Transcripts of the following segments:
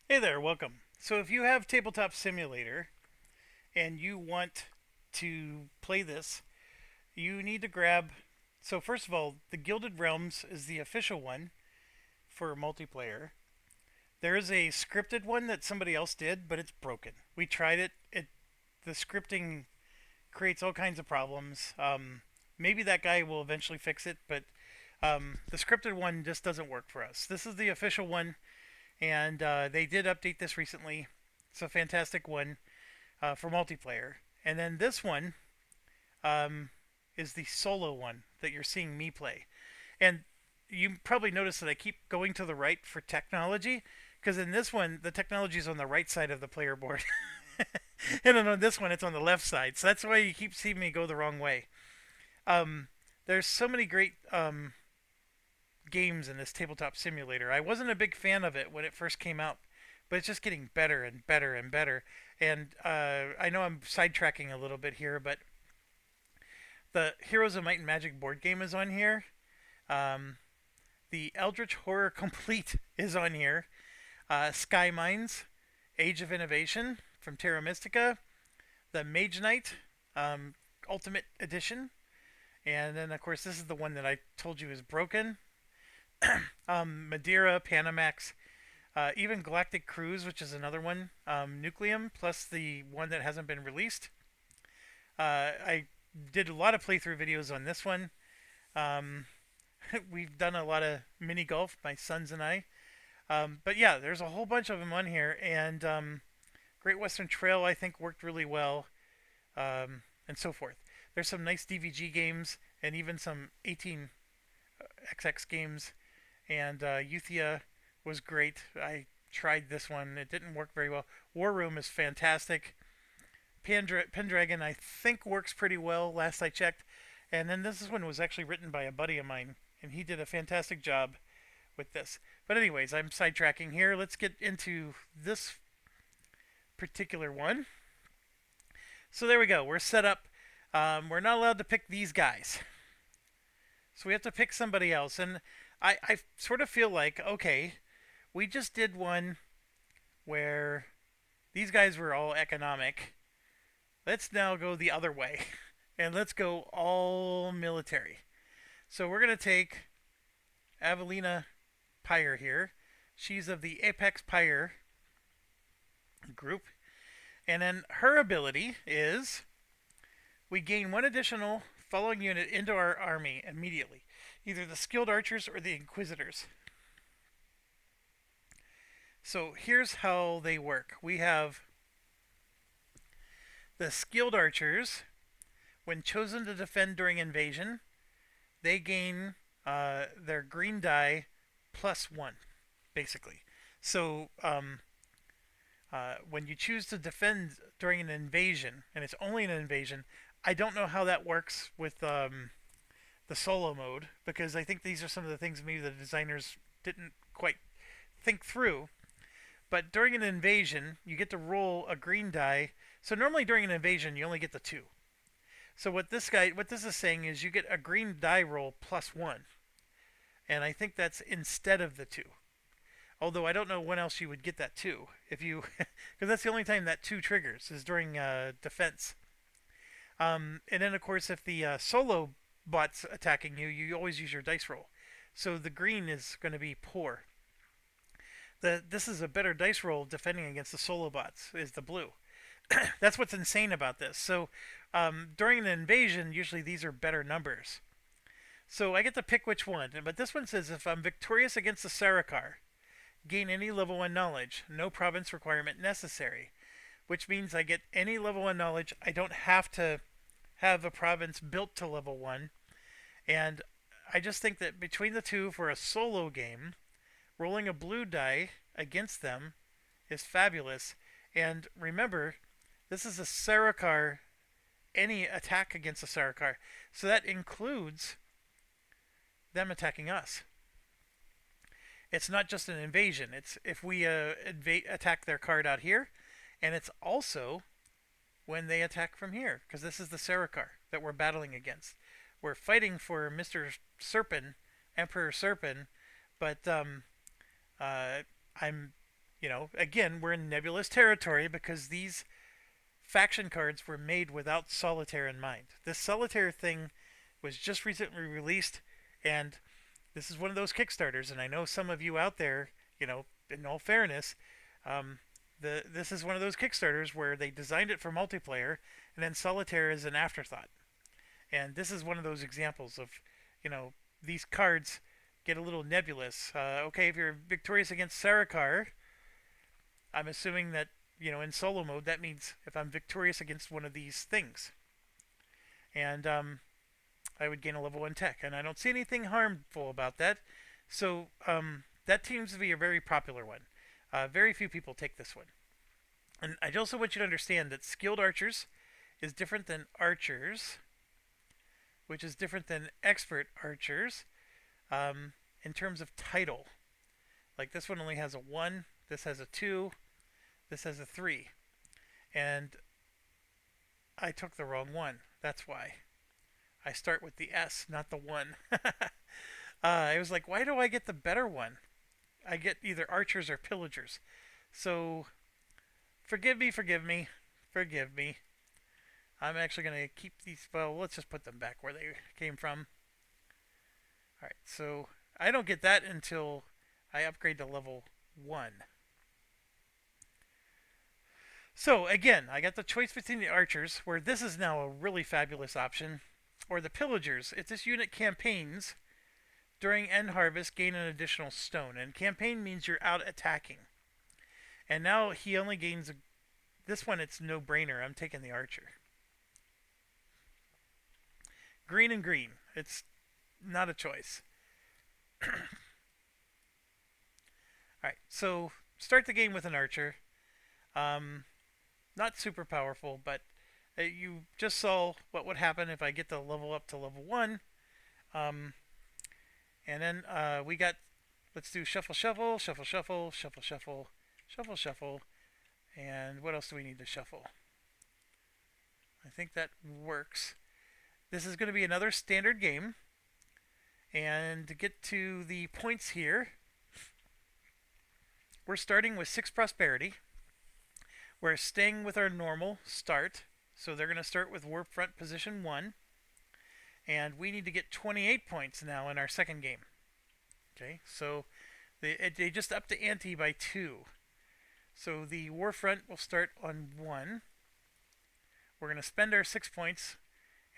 Hey there, welcome. So if you have Tabletop Simulator and you want to play this, you need to grab. So first of all, the Gilded Realms is the official one for multiplayer. There is a scripted one that somebody else did, but it's broken. We tried it. The scripting creates all kinds of problems. Maybe that guy will eventually fix it, but the scripted one just doesn't work for us. This is the official one, and they did update this recently. It's a fantastic one for multiplayer. And then this one um, is the solo one that you're seeing me play. And you probably notice that I keep going to the right for technology because in this one the technology is on the right side of the player board, and then on this one it's on the left side. So that's why you keep seeing me go the wrong way. Um, there's so many great games in this tabletop simulator. I wasn't a big fan of it when it first came out, but it's just getting better and better and better. And I know I'm sidetracking a little bit here, but the Heroes of Might and Magic board game is on here. Um, the Eldritch Horror Complete is on here. Sky Mines, Age of Innovation from Terra Mystica, the Mage Knight Ultimate Edition, and then of course this is the one that I told you is broken. Madeira, Panamax, even Galactic Cruise, which is another one. Nucleum, plus the one that hasn't been released. I did a lot of playthrough videos on this one. Um, we've done a lot of mini golf, my sons and I. But yeah, there's a whole bunch of them on here, and Great Western Trail I think worked really well, and so forth. There's some nice DVG games and even some 18XX games, and Euthia was great. I tried this one; it didn't work very well. War Room is fantastic. Pendragon I think works pretty well. Last I checked, and then this one was actually written by a buddy of mine, and he did a fantastic job with this. But anyways, I'm sidetracking here. Let's get into this particular one. So there we go. We're set up. We're not allowed to pick these guys, so we have to pick somebody else. And I sort of feel like, okay, we just did one where these guys were all economic. Let's now go the other way, and let's go all military. So we're gonna take Avelina Pyre here. She's of the Apex Pyre group. And then her ability is we gain one additional following unit into our army immediately, either the skilled archers or the inquisitors. So here's how they work. We have the skilled archers. When chosen to defend during invasion, they gain their green die plus one, basically. So when you choose to defend during an invasion, and it's only an invasion, I don't know how that works with the solo mode because I think these are some of the things maybe the designers didn't quite think through. But during an invasion, you get to roll a green die. So normally during an invasion, you only get the two. So what this is saying is you get a green die roll plus one, and I think that's instead of the two. Although I don't know when else you would get that two if you, because that's the only time that two triggers is during defense. And then of course if the solo bot's attacking you, you always use your dice roll. So the green is going to be poor. This is a better dice roll defending against the solo bots is the blue. That's what's insane about this. So during an invasion, usually these are better numbers. So I get to pick which one. But this one says if I'm victorious against the Sarikar, gain any level 1 knowledge, no province requirement necessary. Which means I get any level 1 knowledge. I don't have to have a province built to level 1. And I just think that between the two for a solo game, rolling a blue die against them is fabulous. And remember, this is a Sarikar, any attack against a Sarikar. So that includes them attacking us. It's not just an invasion. It's if we attack their card out here, and it's also when they attack from here, because this is the Sarikar that we're battling against. We're fighting for Mr. Serpent, Emperor Serpent, but I'm Again, we're in nebulous territory because these faction cards were made without solitaire in mind. This solitaire thing was just recently released, and this is one of those Kickstarters. And I know some of you out there, in all fairness, um, this is one of those Kickstarters where they designed it for multiplayer, and then solitaire is an afterthought. And this is one of those examples of, you know, these cards get a little nebulous. Okay, if you're victorious against Sarakar, I'm assuming that, in solo mode, that means if I'm victorious against one of these things. And I would gain a level 1 tech. And I don't see anything harmful about that. So that seems to be a very popular one. Very few people take this one. And I also want you to understand that skilled archers is different than archers, which is different than expert archers in terms of title. Like this one only has a 1, this has a 2, this has a 3. And I took the wrong one. That's why. I start with the S, not the 1. I was like, why do I get the better one? I get either archers or pillagers. So, forgive me, forgive me, forgive me. I'm actually going to keep these, well, let's just put them back where they came from. Alright, so I don't get that until I upgrade to level 1. So, again, I got the choice between the archers, where this is now a really fabulous option, or the pillagers. If this unit campaigns, during end harvest, gain an additional stone. And campaign means you're out attacking. And now he only gains this one, it's no brainer. I'm taking the archer. Green and green. It's not a choice. Alright, so start the game with an archer. Not super powerful, but you just saw what would happen if I get the level up to level 1. And then we got, let's do shuffle, shuffle, shuffle, shuffle, shuffle, shuffle, shuffle, shuffle. And what else do we need to shuffle? I think that works. This is going to be another standard game. And to get to the points here, we're starting with 6 prosperity. We're staying with our normal start. So they're going to start with warp front position 1. And we need to get 28 points now in our second game. Okay, so they just upped the ante by 2. So the war front will start on 1. We're going to spend our 6 points.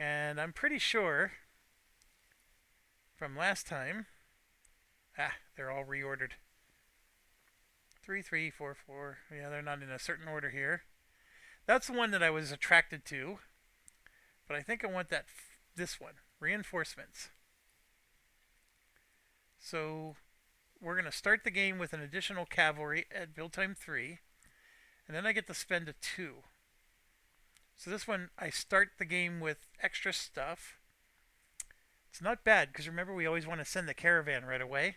And I'm pretty sure from last time, they're all reordered. 3, 3, 4, 4. Yeah, they're not in a certain order here. That's the one that I was attracted to. But I think I want this one. Reinforcements. So we're going to start the game with an additional cavalry at build time 3. And then I get to spend a 2. So this one, I start the game with extra stuff. It's not bad, because remember, we always want to send the caravan right away.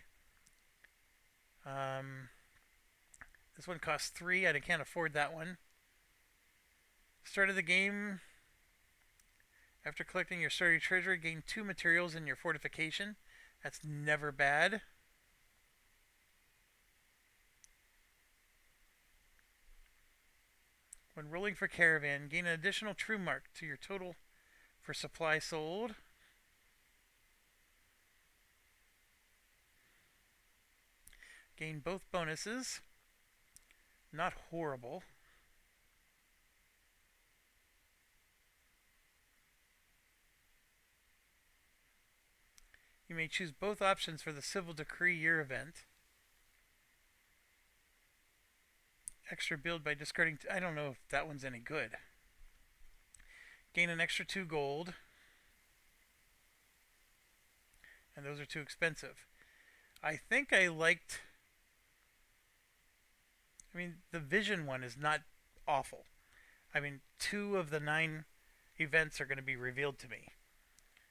This one costs 3. I can't afford that one. Start of the game. After collecting your starting treasure, gain 2 materials in your fortification. That's never bad. When rolling for caravan, gain an additional true mark to your total for supply sold. Gain both bonuses. Not horrible. You may choose both options for the Civil Decree Year event. Extra build by discarding... I don't know if that one's any good. Gain an extra 2 gold. And those are too expensive. I think I liked... I mean, the Vision one is not awful. I mean, 2 of the 9 events are going to be revealed to me.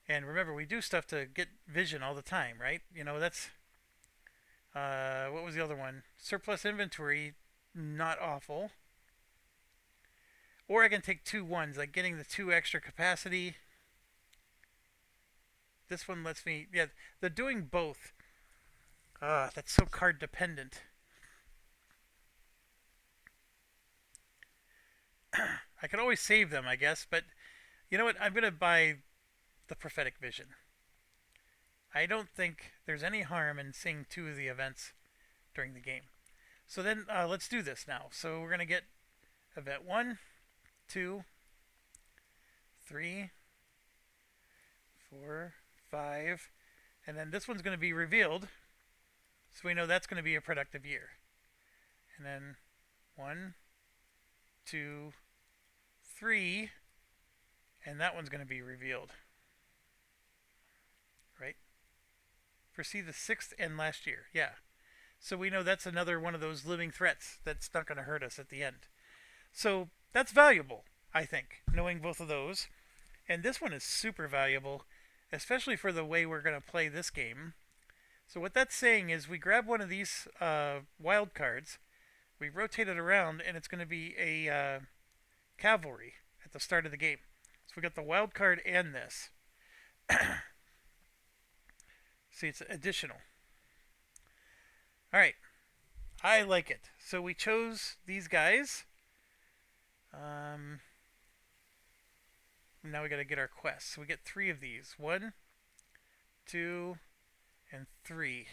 And remember, we do stuff to get Vision all the time, right? That's... what was the other one? Surplus inventory, not awful. Or I can take 2 ones, like getting the 2 extra capacity. This one lets me... Yeah, they're doing both. That's so card dependent. I could always save them, I guess, but you know what? I'm going to buy the prophetic vision. I don't think there's any harm in seeing two of the events during the game. So then let's do this now. So we're going to get event 1, 2, 3, 4, 5, and then this one's going to be revealed. So we know that's going to be a productive year. And then 1, 2, 3, and that one's going to be revealed. Right? Foresee the 6th and last year. Yeah. So we know that's another one of those living threats that's not going to hurt us at the end. So that's valuable, I think, knowing both of those. And this one is super valuable, especially for the way we're going to play this game. So what that's saying is we grab one of these wild cards, we rotate it around, and it's going to be a cavalry at the start of the game. So we got the wild card and this. See, it's additional. All right, I like it. So we chose these guys. Now we got to get our quests. So we get 3 of these. 1, 2, and 3.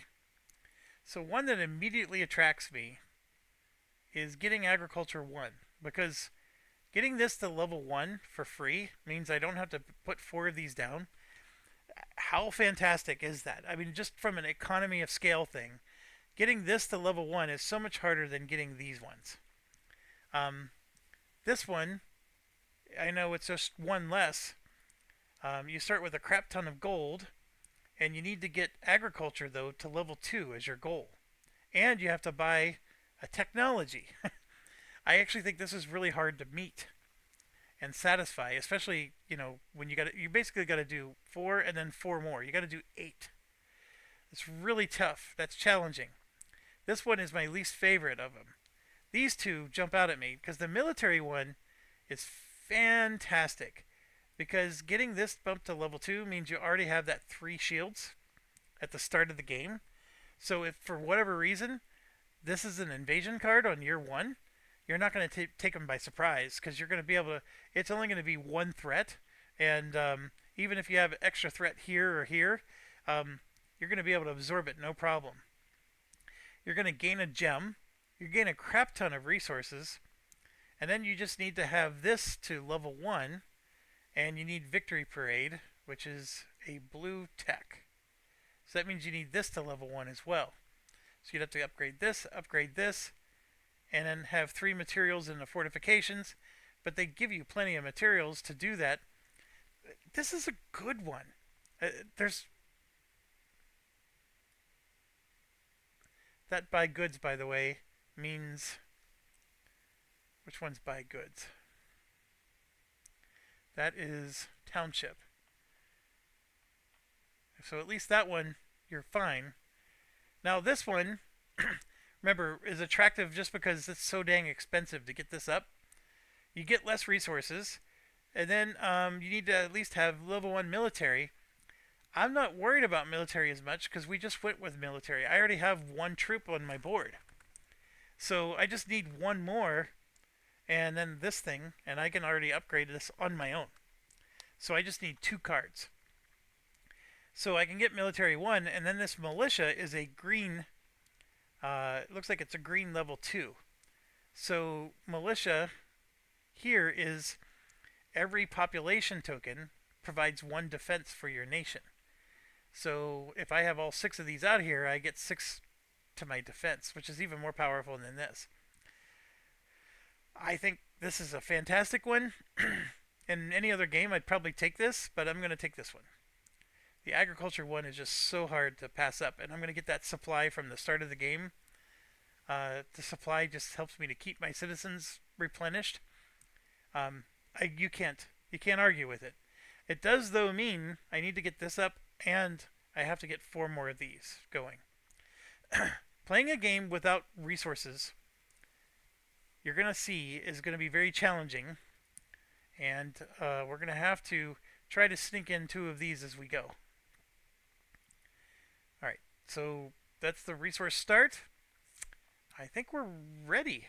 So one that immediately attracts me is getting Agriculture 1, because getting this to level 1 for free means I don't have to put 4 of these down. How fantastic is that? I mean, just from an economy of scale thing, getting this to level 1 is so much harder than getting these ones. This one, I know it's just 1 less. You start with a crap ton of gold, and you need to get agriculture, though, to level 2 as your goal. And you have to buy a technology. I actually think this is really hard to meet and satisfy, especially, when you basically got to do 4 and then 4 more. You got to do 8. It's really tough. That's challenging. This one is my least favorite of them. These two jump out at me because the military one is fantastic, because getting this bumped to level 2 means you already have that 3 shields at the start of the game. So if for whatever reason this is an invasion card on year 1, you're not going to take them by surprise, because you're going to be able to. It's only going to be 1 threat, and even if you have extra threat here or here, you're going to be able to absorb it no problem. You're going to gain a gem. You gain a crap ton of resources, and then you just need to have this to level 1, and you need Victory Parade, which is a blue tech. So that means you need this to level 1 as well. So you'd have to upgrade this, and then have 3 materials in the fortifications, but they give you plenty of materials to do that. This is a good one. There's that buy goods, by the way, means which one's buy goods? That is township. So at least that one you're fine. Now this one, remember, is attractive just because it's so dang expensive to get this up. You get less resources, and then you need to at least have level 1 military. I'm not worried about military as much because we just went with military. I already have 1 troop on my board. So I just need 1 more, and then this thing, and I can already upgrade this on my own. So I just need 2 cards. So I can get military 1, and then this militia is a green. It looks like it's a green level 2. So militia here is every population token provides 1 defense for your nation. So if I have all 6 of these out here, I get 6 to my defense, which is even more powerful than this. I think this is a fantastic one. In any other game, I'd probably take this, but I'm going to take this one. The agriculture one is just so hard to pass up, and I'm going to get that supply from the start of the game. The supply just helps me to keep my citizens replenished. You can't argue with it. It does, though, mean I need to get this up, and I have to get 4 more of these going. Playing a game without resources, you're going to see, is going to be very challenging, and we're going to have to try to sneak in 2 of these as we go. Alright, so that's the resource start. I think we're ready.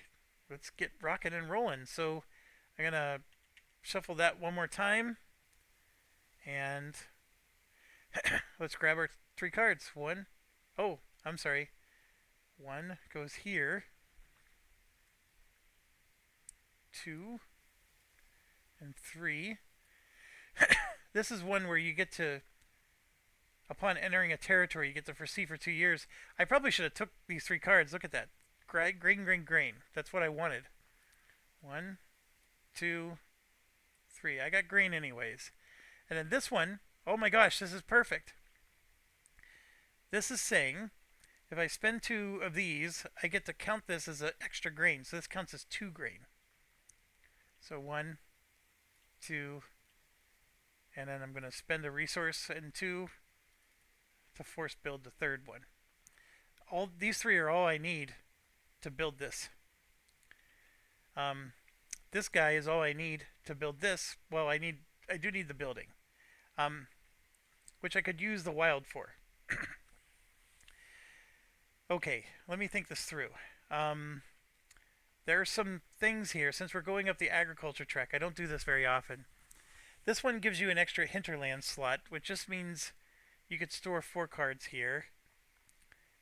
Let's get rocking and rolling. So I'm gonna shuffle that one more time, and let's grab our 3 cards. One, oh, I'm sorry. One goes here. 2 and 3. This is one where you get to, upon entering a territory, you get to foresee for 2 years. I probably should have took these 3 cards. Look at that. Grain, grain, grain. That's what I wanted. 1, 2, 3. I got green anyways. And then this one, oh my gosh, this is perfect. This is saying if I spend 2 of these, I get to count this as an extra grain. So this counts as 2 grain. So 1, 2, and then I'm going to spend a resource in 2 to force build the 3rd one. All these 3 are all I need to build this. This guy is all I need to build this. Well, I do need the building, which I could use the wild for. Okay, let me think this through. There are some things here. Since we're going up the agriculture track, I don't do this very often. This one gives you an extra hinterland slot, which just means you could store 4 cards here.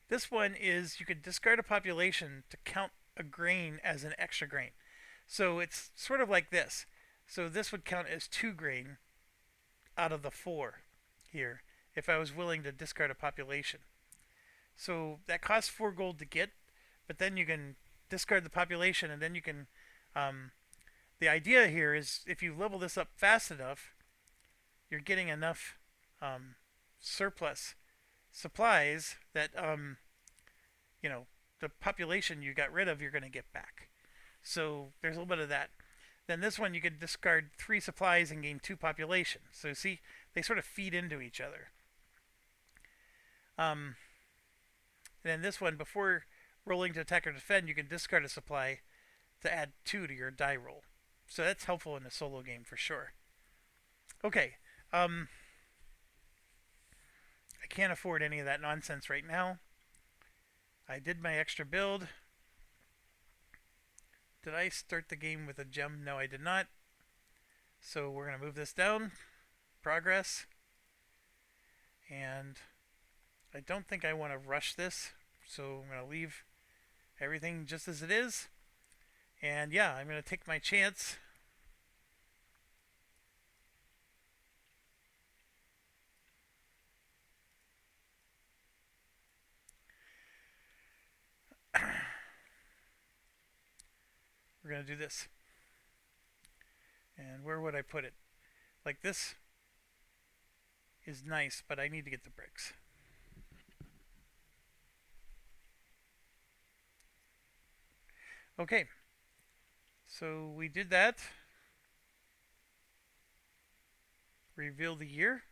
This one is you could discard a population to count a grain as an extra grain. So it's sort of like this. So this would count as 2 grain out of the 4 here if I was willing to discard a population. So that costs 4 gold to get, but then you can discard the population, and then you can the idea here is if you level this up fast enough, you're getting enough surplus supplies that the population you got rid of you're going to get back. So there's a little bit of that. Then this one you could discard 3 supplies and gain 2 population. So see, they sort of feed into each other. And then this one, before rolling to attack or defend, you can discard a supply to add 2 to your die roll. So that's helpful in a solo game for sure. Okay. I can't afford any of that nonsense right now. I did my extra build. Did I start the game with a gem? No, I did not. So we're going to move this down. Progress. And I don't think I want to rush this. So I'm going to leave everything just as it is. And yeah, I'm going to take my chance. We're going to do this. And where would I put it? Like this is nice, but I need to get the bricks. Okay. So we did that. Reveal the year.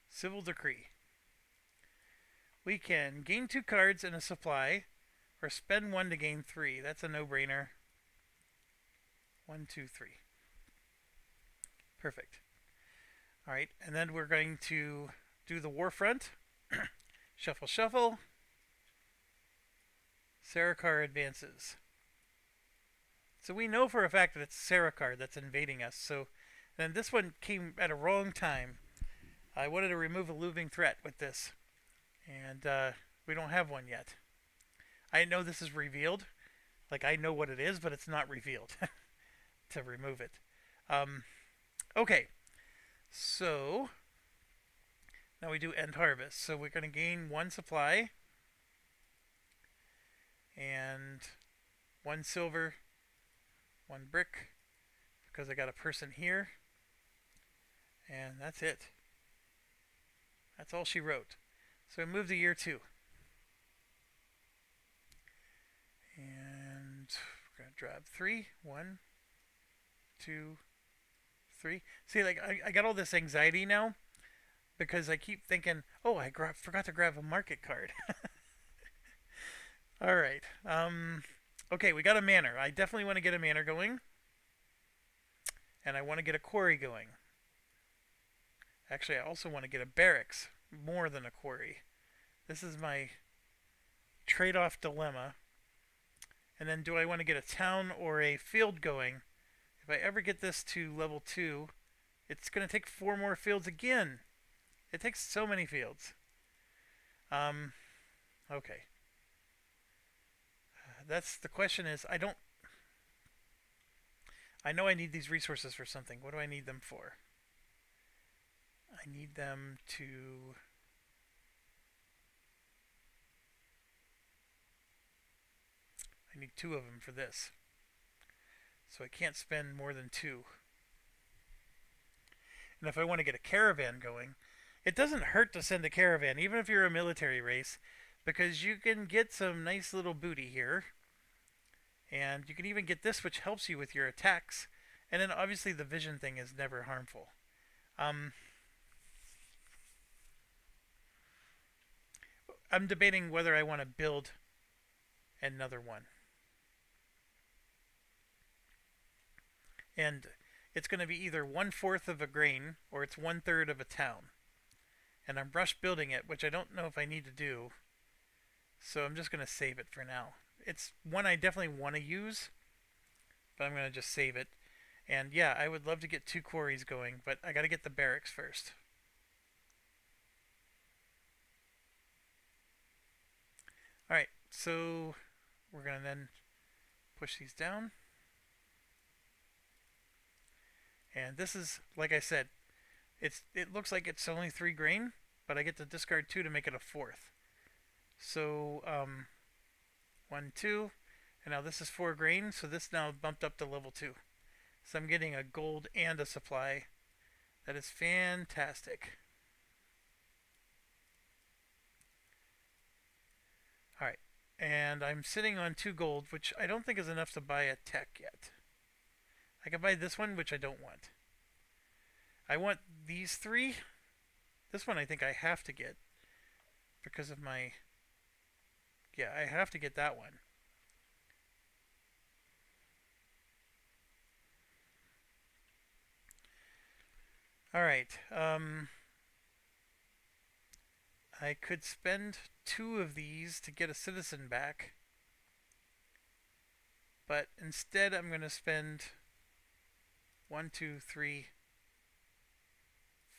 Civil decree. We can gain 2 cards in a supply, or spend 1 to gain 3. That's a no-brainer. 1, 2, 3. Perfect. Alright, and then we're going to do the war front. Shuffle, shuffle. Sarakar advances. So we know for a fact that it's Sarakar that's invading us. So then this one came at a wrong time. I wanted to remove a looming threat with this. And we don't have one yet. I know this is revealed. Like, I know what it is, but it's not revealed to remove it. Okay. So now we do end harvest. So we're going to gain 1 supply. And 1 silver. 1 brick. Because I got a person here. And that's it. That's all she wrote. So I moved to year 2. And we're going to drop 3. 1, 2, 3. See, like, I got all this anxiety now because I keep thinking, oh, I forgot to grab a market card. Alright. Okay, we got a manor. I definitely want to get a manor going. And I want to get a quarry going. Actually, I also want to get a barracks more than a quarry. This is my trade-off dilemma. And then do I want to get a town or a field going If I ever get this to level 2, it's going to take 4 more fields again. It takes so many fields. Um, okay. That's the question is, I know I need these resources for something. What do I need them for? I need them to... I need 2 of them for this. So I can't spend more than 2. And if I want to get a caravan going, it doesn't hurt to send a caravan, even if you're a military race, because you can get some nice little booty here. And you can even get this, which helps you with your attacks. And then obviously the vision thing is never harmful. Um, I'm debating whether I want to build another one. And it's going to be either 1/4 of a grain or it's 1/3 of a town. And I'm rush building it, which I don't know if I need to do. So I'm just going to save it for now. It's one I definitely want to use, but I'm going to just save it. And yeah, I would love to get 2 quarries going, but I got to get the barracks first. Alright, so we're going to then push these down. And this is, like I said, it looks like it's only 3 grain, but I get to discard 2 to make it a 4th. So, 1, 2, and now this is 4 grain, so this now bumped up to level 2. So I'm getting a gold and a supply. That is fantastic. Alright, and I'm sitting on 2 gold, which I don't think is enough to buy a tech yet. I can buy this one, which I don't want. I want these 3. This one I think I have to get because of my... Yeah, I have to get that one. Alright, I could spend 2 of these to get a citizen back, but instead I'm going to spend 1, 2, 3,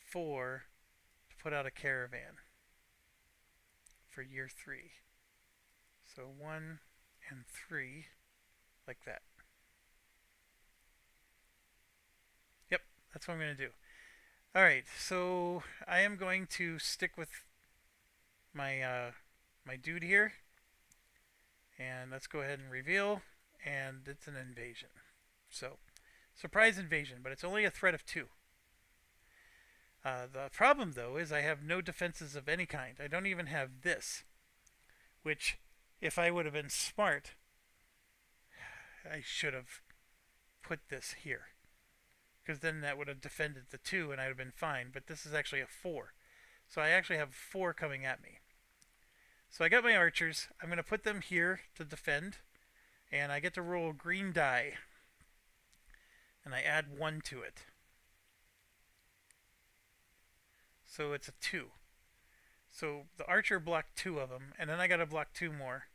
4 to put out a caravan for year 3. So 1 and 3, like that. Yep, that's what I'm going to do. Alright, so I am going to stick with my my dude here. And let's go ahead and reveal. And it's an invasion. So, surprise invasion, but it's only a threat of 2. The problem, though, is I have no defenses of any kind. I don't even have this, which, if I would have been smart, I should have put this here. Because then that would have defended the 2 and I'd have been fine. But this is actually a 4. So I actually have 4 coming at me. So I got my archers. I'm going to put them here to defend. And I get to roll green die. And I add 1 to it. So it's a 2. So the archer blocked 2 of them. And then I got to block 2 more.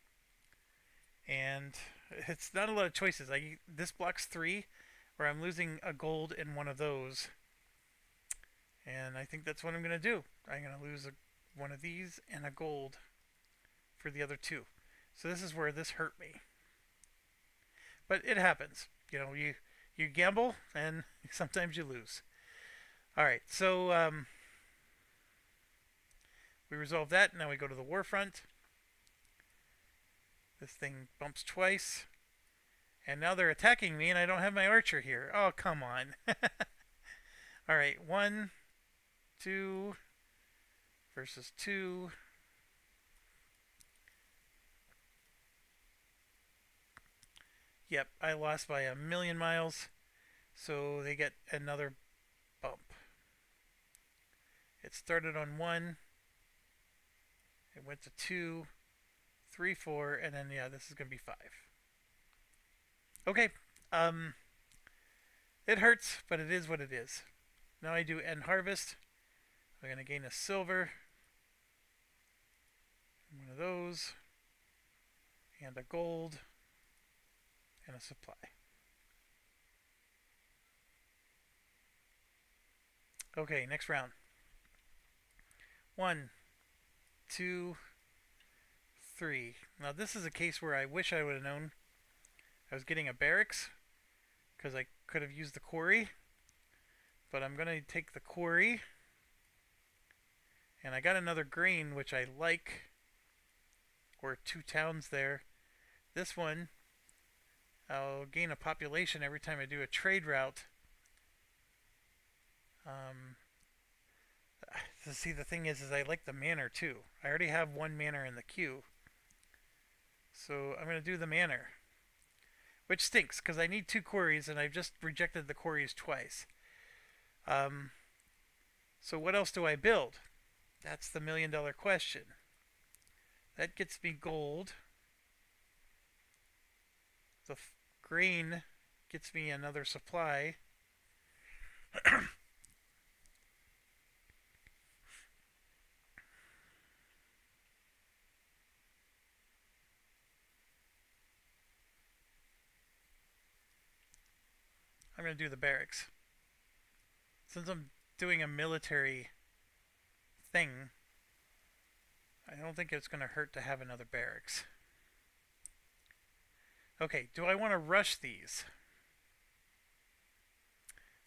And it's not a lot of choices. This blocks 3, where I'm losing a gold in one of those. And I think that's what I'm going to do. I'm going to lose one of these and a gold for the other 2. So this is where this hurt me. But it happens. You know, you gamble and sometimes you lose. Alright, so we resolve that. Now we go to the war front. This thing bumps twice. And now they're attacking me and I don't have my archer here. Oh, come on. Alright, 1, 2 versus 2. Yep, I lost by a million miles. So they get another bump. It started on 1. It went to 2, 3, 4, and then, yeah, this is going to be 5. Okay, it hurts, but it is what it is. Now I do end harvest. I'm going to gain a silver. One of those. And a gold. And a supply. Okay, next round. One, two, three. Now this is a case where I wish I would have known I was getting a barracks because I could have used the quarry. But I'm going to take the quarry. And I got another grain, which I like. Or two towns there. This one, I'll gain a population every time I do a trade route. Um, see, the thing is I like the manor too. I already have one manor in the queue. So I'm going to do the manor. Which stinks, because I need two quarries, and I've just rejected the quarries twice. Um, so what else do I build? That's the $1,000,000 question. That gets me gold. The grain gets me another supply. I'm going to do the barracks. Since I'm doing a military thing, I don't think it's going to hurt to have another barracks. Okay, do I want to rush these?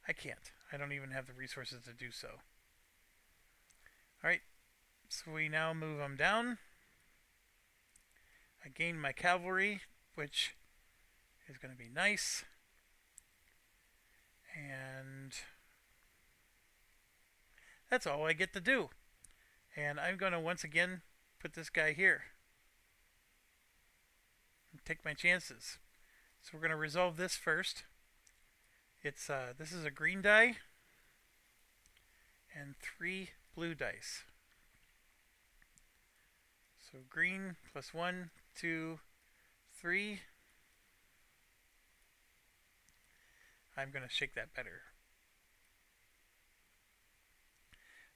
I can't. I don't even have the resources to do so. Alright, so we now move them down. I gain my cavalry, which is going to be nice. And that's all I get to do. And I'm going to once again put this guy here. Take my chances. So we're going to resolve this first. It's this is a green die and 3 blue dice. So green plus 1, 2, 3. I'm going to shake that better.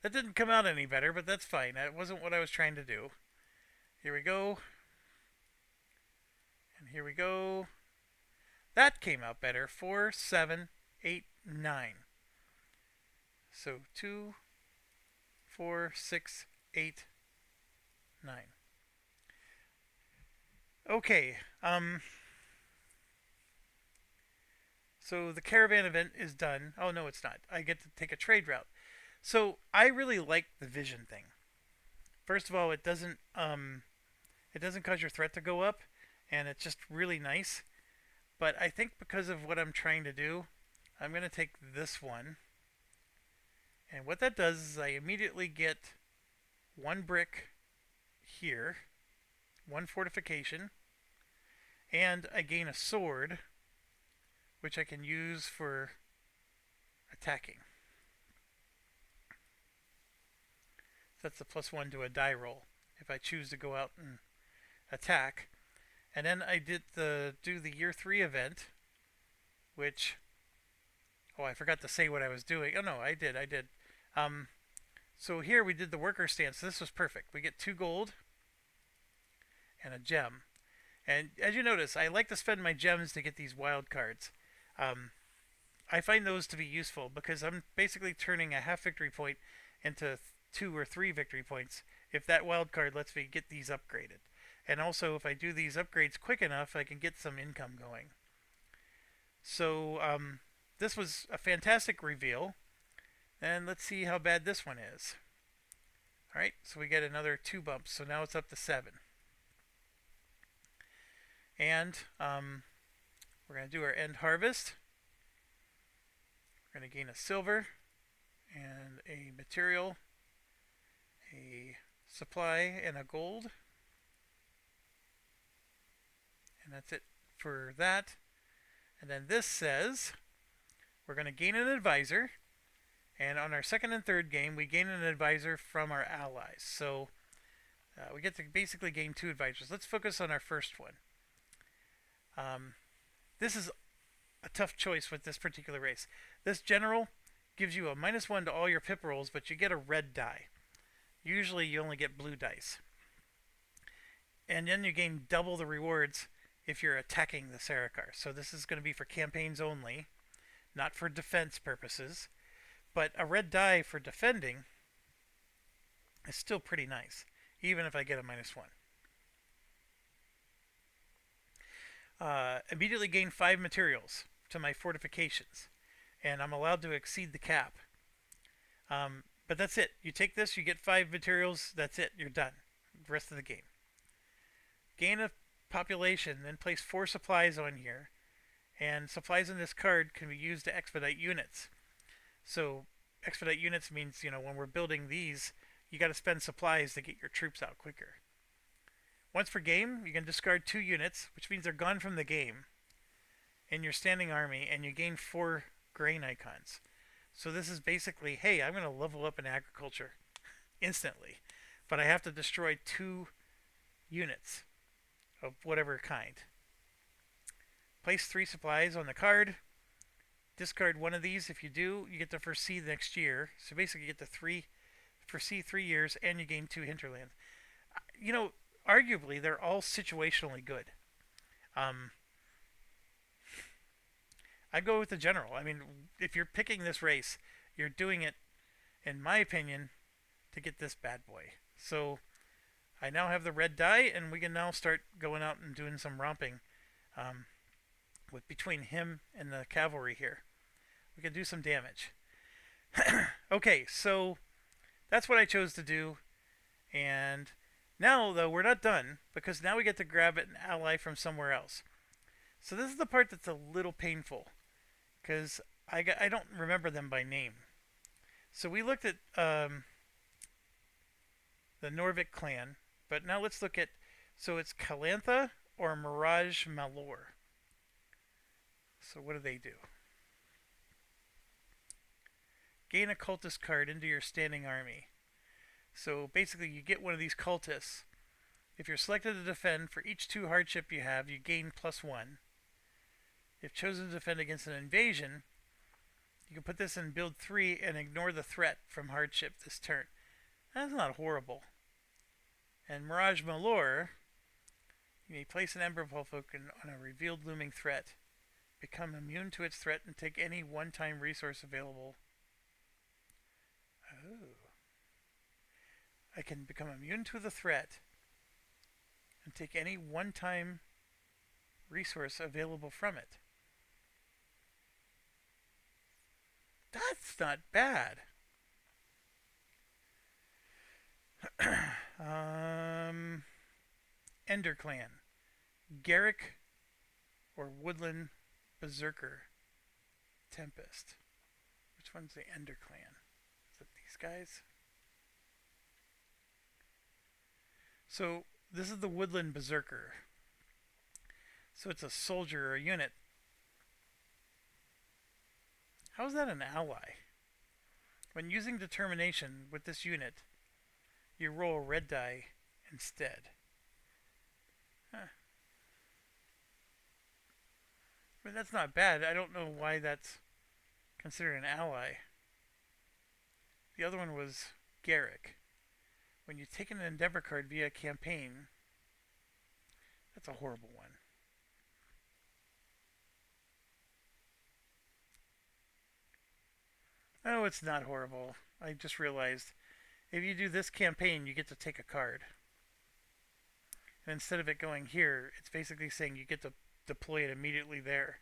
That didn't come out any better, but that's fine. That wasn't what I was trying to do. Here we go. And here we go. That came out better. 4, 7, 8, 9. So 2, 4, 6, 8, 9. Okay. So the caravan event is done. Oh no, it's not. I get to take a trade route. So I really like the vision thing. First of all, it doesn't cause your threat to go up, and it's just really nice. But I think because of what I'm trying to do, I'm going to take this one. And what that does is I immediately get 1 brick here, 1 fortification, and I gain a sword, which I can use for attacking. So that's the +1 to a die roll if I choose to go out and attack. And then I did do the year 3 event, which, oh, I forgot to say what I was doing. Oh no, I did. So here we did the worker stance. This was perfect. We get 2 gold and a gem. And as you notice, I like to spend my gems to get these wild cards. I find those to be useful because I'm basically turning a half victory point into 2 or 3 victory points if that wild card lets me get these upgraded. And also, if I do these upgrades quick enough, I can get some income going. So, this was a fantastic reveal. And let's see how bad this one is. Alright, so we get another 2 bumps. So now it's up to 7. And we're going to do our end harvest. We're going to gain a silver and a material, a supply, and a gold. And that's it for that. And then this says we're going to gain an advisor. And on our second and third game, we gain an advisor from our allies. So we get to basically gain 2 advisors. Let's focus on our first one. This is a tough choice with this particular race. This general gives you a -1 to all your pip rolls, but you get a red die. Usually you only get blue dice. And then you gain double the rewards if you're attacking the Sarikar. So this is going to be for campaigns only, not for defense purposes. But a red die for defending is still pretty nice, even if I get a -1. Immediately gain 5 materials to my fortifications, and I'm allowed to exceed the cap. But that's it. You take this, you get 5 materials, that's it, you're done. The rest of the game. Gain a population, then place 4 supplies on here, and supplies in this card can be used to expedite units. So, expedite units means, when we're building these, you got to spend supplies to get your troops out quicker. Once per game, you can discard 2 units, which means they're gone from the game, in your standing army, and you gain 4 grain icons. So this is basically, hey, I'm going to level up in agriculture instantly, but I have to destroy 2 units of whatever kind. Place 3 supplies on the card. Discard one of these. If you do, you get to foresee the next year. So basically, you get to foresee 3 years, and you gain 2 hinterlands. Arguably, they're all situationally good. Um, I go with the general. I mean, if you're picking this race, you're doing it, in my opinion, to get this bad boy. So I now have the red die, and we can now start going out and doing some romping with between him and the cavalry here. We can do some damage. Okay, so that's what I chose to do. And now, though, we're not done, because now we get to grab an ally from somewhere else. So this is the part that's a little painful, because I don't remember them by name. So we looked at the Norvik clan, but now let's look at, so it's Calantha or Mirage Malor. So what do? Gain a cultist card into your standing army. So basically you get one of these cultists. If you're selected to defend, for each 2 hardship you have, you gain +1. If chosen to defend against an invasion, you can put this in build 3 and ignore the threat from hardship this turn. That's not horrible. And Mirage Malor, you may place an Ember Folk on a revealed looming threat. Become immune to its threat and take any one-time resource available. Oh. I can become immune to the threat and take any one-time resource available from it. That's not bad. Ender Clan. Garrick or Woodland Berserker Tempest. Which one's the Ender Clan? Is it these guys? So this is the Woodland Berserker. So it's a soldier or a unit. How is that an ally? When using determination with this unit, you roll a red die instead. Huh. I mean, that's not bad. I don't know why that's considered an ally. The other one was Garrick. When you take an Endeavor card via campaign, that's a horrible one. Oh, it's not horrible. I just realized if you do this campaign, you get to take a card. And instead of it going here, it's basically saying you get to deploy it immediately there.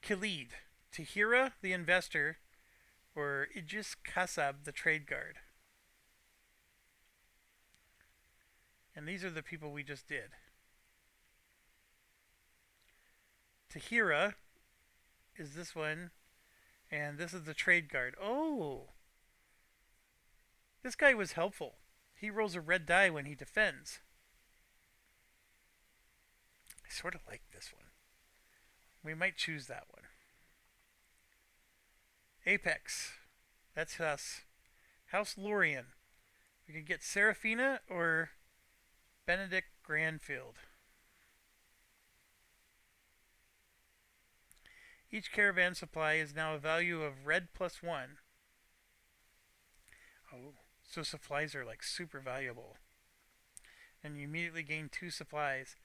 Khalid, Tahira the investor, or Idris Kasab the trade guard. And these are the people we just did. Tahira is this one, and this is the trade guard. Oh! This guy was helpful. He rolls a red die when he defends. I sort of like this one. We might choose that one. Apex. That's us. House Lorien. We could get Seraphina or Benedict Granfield. Each caravan supply is now a value of red +1. Oh, so supplies are like super valuable. And you immediately gain 2 supplies.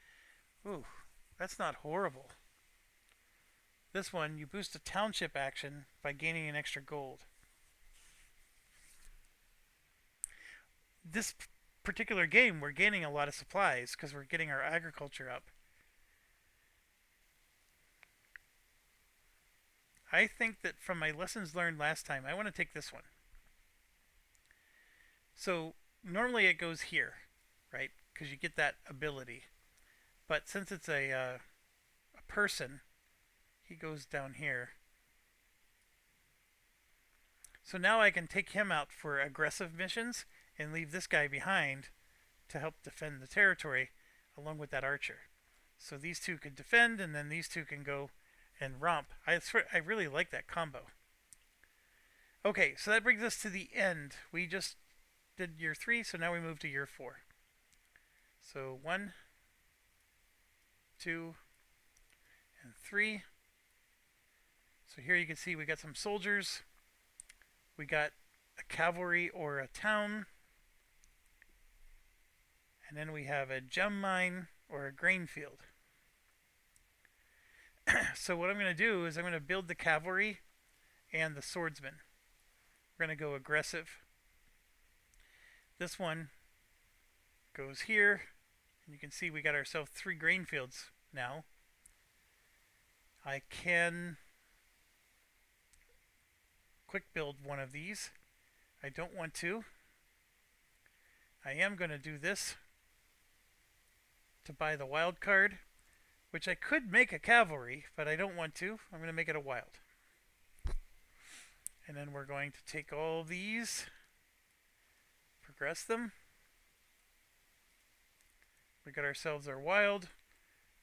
Ooh, that's not horrible. This one, you boost a township action by gaining an extra gold. This particular game, we're gaining a lot of supplies because we're getting our agriculture up. I think that from my lessons learned last time, I want to take this one. So normally it goes here, right? Because you get that ability. But since it's a person, he goes down here. So now I can take him out for aggressive missions and leave this guy behind to help defend the territory along with that archer. So these two can defend, and then these two can go and romp. I really like that combo. Okay, so that brings us to the end. We just did year 3, so now we move to year 4. So 1, 2, and 3. So here you can see we got some soldiers. We got a cavalry or a town. And then we have a gem mine or a grain field. So what I'm going to do is I'm going to build the cavalry and the swordsmen. We're going to go aggressive. This one goes here. And you can see we got ourselves 3 grain fields now. I can quick build one of these. I don't want to. I am going to do this to buy the wild card, which I could make a cavalry, but I don't want to. I'm going to make it a wild. And then we're going to take all these, progress them. We got ourselves our wild.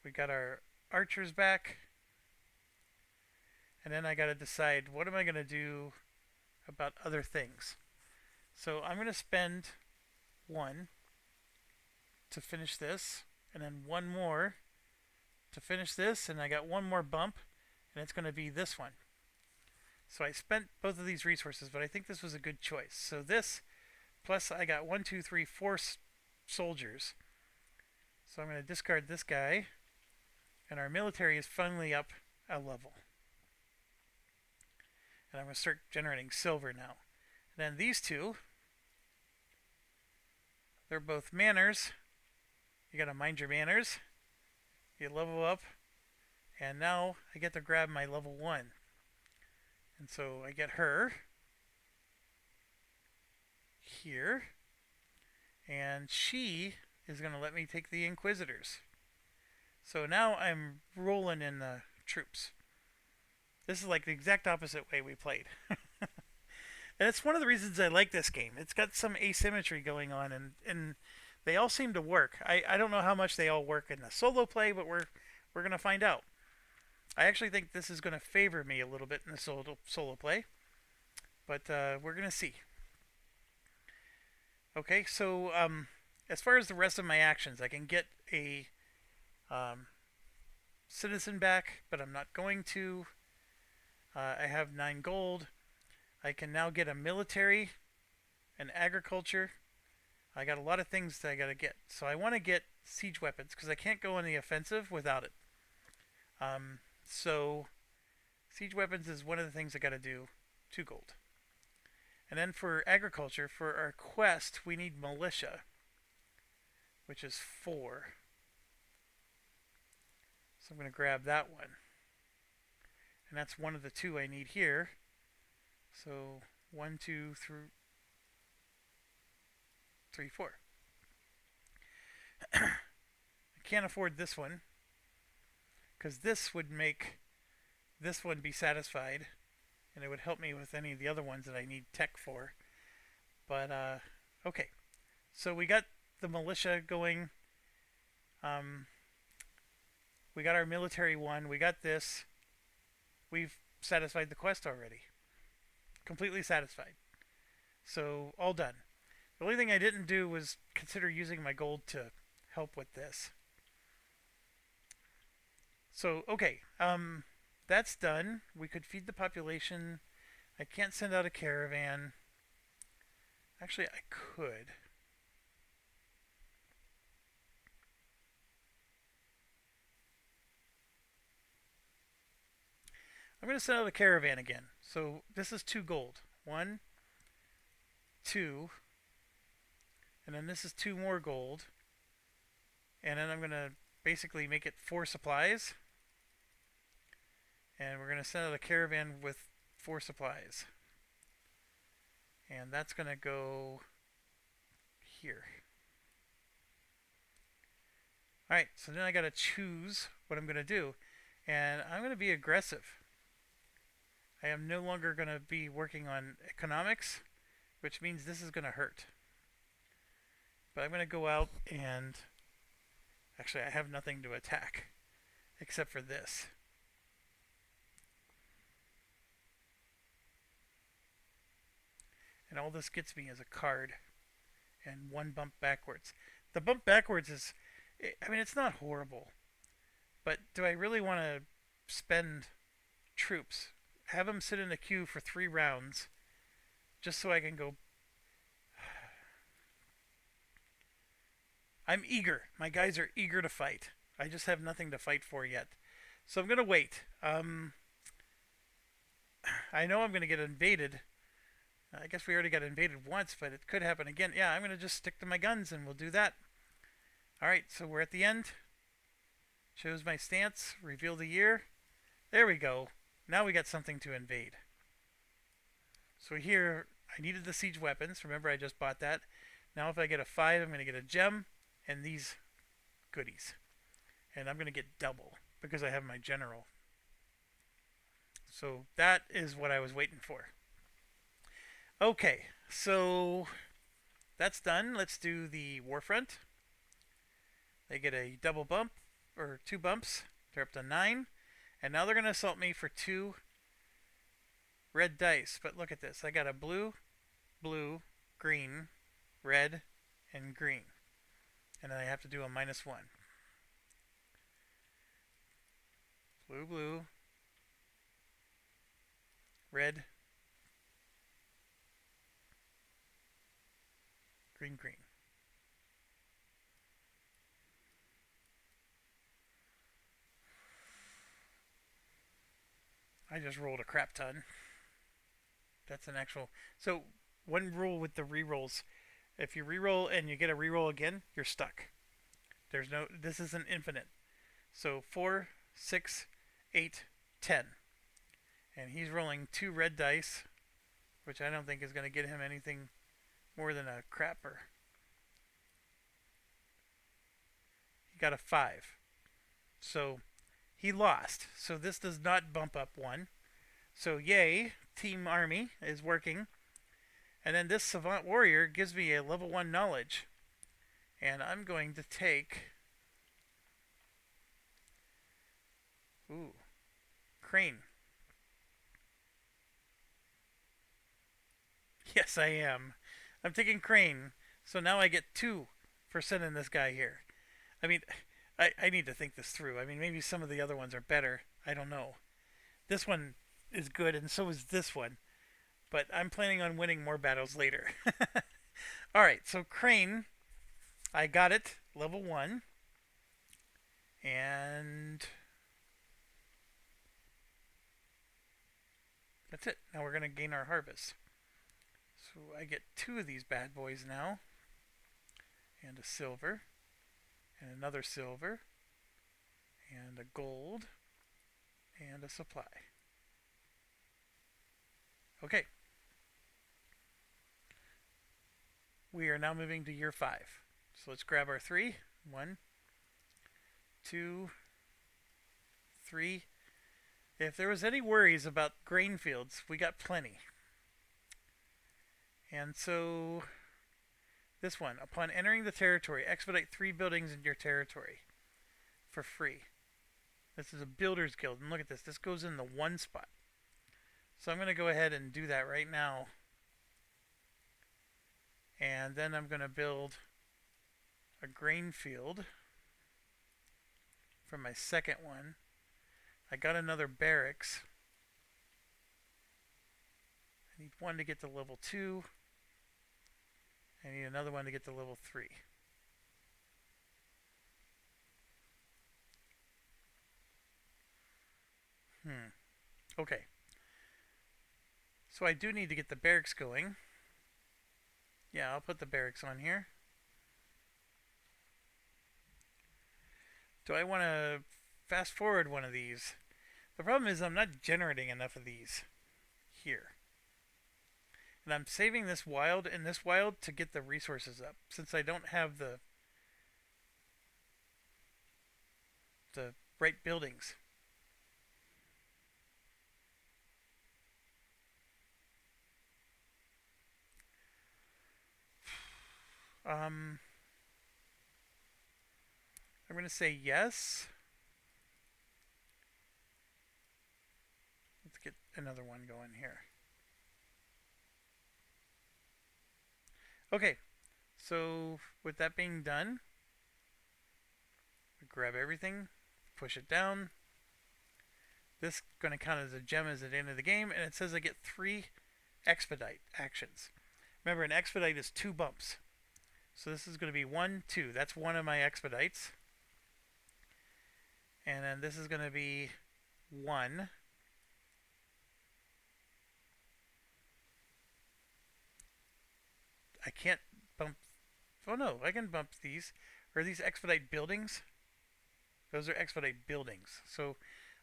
We got our archers back. And then I got to decide, what am I going to do about other things? So I'm going to spend 1 to finish this, and then 1 more to finish this, and I got 1 more bump, and it's going to be this one. So I spent both of these resources, but I think this was a good choice. So this, plus I got 1, 2, 3, 4 soldiers. So I'm going to discard this guy, and our military is finally up a level. And I'm going to start generating silver now. And then these two, they're both manners. You got to mind your manners. You level up, and now I get to grab my level 1. And so I get her here, and she is going to let me take the Inquisitors. So now I'm rolling in the troops. This is like the exact opposite way we played. And it's one of the reasons I like this game. It's got some asymmetry going on, and they all seem to work. I don't know how much they all work in the solo play, but we're going to find out. I actually think this is going to favor me a little bit in the solo play, but we're going to see. Okay, so as far as the rest of my actions, I can get a citizen back, but I'm not going to. I have 9 gold. I can now get a military, an agriculture. I got a lot of things that I got to get. So I want to get siege weapons because I can't go on the offensive without it. So siege weapons is one of the things I got to do. 2 gold. And then for agriculture, for our quest, we need militia, which is 4. So I'm going to grab that one. And that's one of the 2 I need here. So 1, 2, 3, 4. I can't afford this one because this would make this one be satisfied, and it would help me with any of the other ones that I need tech for. But okay, so we got the militia going. We got our military one. We got this. We've satisfied the quest already. Completely satisfied. So all done. The only thing I didn't do was consider using my gold to help with this. So okay, that's done. We could feed the population. I can't send out a caravan. Actually, I could. I'm going to send out a caravan again. So this is 2 gold. One, two, and then this is 2 more gold. And then I'm going to basically make it 4 supplies. And we're going to send out a caravan with 4 supplies. And that's going to go here. Alright, so then I got to choose what I'm going to do. And I'm going to be aggressive. I am no longer going to be working on economics, which means this is going to hurt. But I'm going to go out and... Actually, I have nothing to attack except for this. And all this gets me is a card and 1 bump backwards. The bump backwards is, I mean, it's not horrible. But do I really want to spend troops? Have them sit in a queue for 3 rounds just so I can go. I'm eager. My guys are eager to fight. I just have nothing to fight for yet. So I'm going to wait. I know I'm going to get invaded. I guess we already got invaded once, but it could happen again. Yeah, I'm going to just stick to my guns and we'll do that. Alright, so we're at the end. Shows my stance. Reveal the year. There we go. Now we got something to invade. So here, I needed the siege weapons. Remember, I just bought that. Now if I get a 5, I'm going to get a gem and these goodies. And I'm going to get double because I have my general. So that is what I was waiting for. Okay, so that's done. Let's do the Warfront. They get a double bump, or 2 bumps. They're up to 9. And now they're going to assault me for 2 red dice. But look at this. I got a blue, blue, green, red, and green. And then I have to do a -1. Blue, blue, red, green, green. I just rolled a crap ton. That's an actual... So, one rule with the rerolls. If you reroll and you get a reroll again, you're stuck. There's no... This isn't infinite. So, 4, 6, 8, 10. And he's rolling 2 red dice, which I don't think is going to get him anything more than a crapper. He got a 5. So, he lost. So this does not bump up 1. So yay, Team Army is working. And then this Savant Warrior gives me a level 1 knowledge. And I'm going to take... Ooh. Crane. Yes, I am. I'm taking Crane. So now I get 2 for sending this guy here. I mean... I need to think this through. I mean, maybe some of the other ones are better. I don't know. This one is good, and so is this one. But I'm planning on winning more battles later. Alright, so Crane. I got it. Level 1. And... that's it. Now we're going to gain our harvest. So I get 2 of these bad boys now. And a silver. And another silver, and a gold, and a supply. Okay. We are now moving to year 5. So let's grab our 3. 1, 2, 3. If there was any worries about grain fields, we got plenty. And so... this one, upon entering the territory, expedite 3 buildings in your territory for free. This is a builder's guild, and look at this. This goes in the 1 spot. So I'm going to go ahead and do that right now. And then I'm going to build a grain field for my second one. I got another barracks. I need 1 to get to level 2. I need another one to get to level 3. Okay, so I do need to get the barracks going. Yeah, I'll put the barracks on here. Do I want to fast forward one of these? The problem is I'm not generating enough of these here. And I'm saving this wild and this wild to get the resources up since I don't have the right buildings. Um, I'm going to say yes. Let's get another one going here. Okay, so with that being done, grab everything, push it down. This is going to count as a gem as at the end of the game, and it says I get 3 expedite actions. Remember, an expedite is 2 bumps. So this is going to be 1, 2. That's one of my expedites. And then this is going to be 1. I can't bump. Oh no, I can bump these. Are these expedite buildings? Those are expedite buildings. So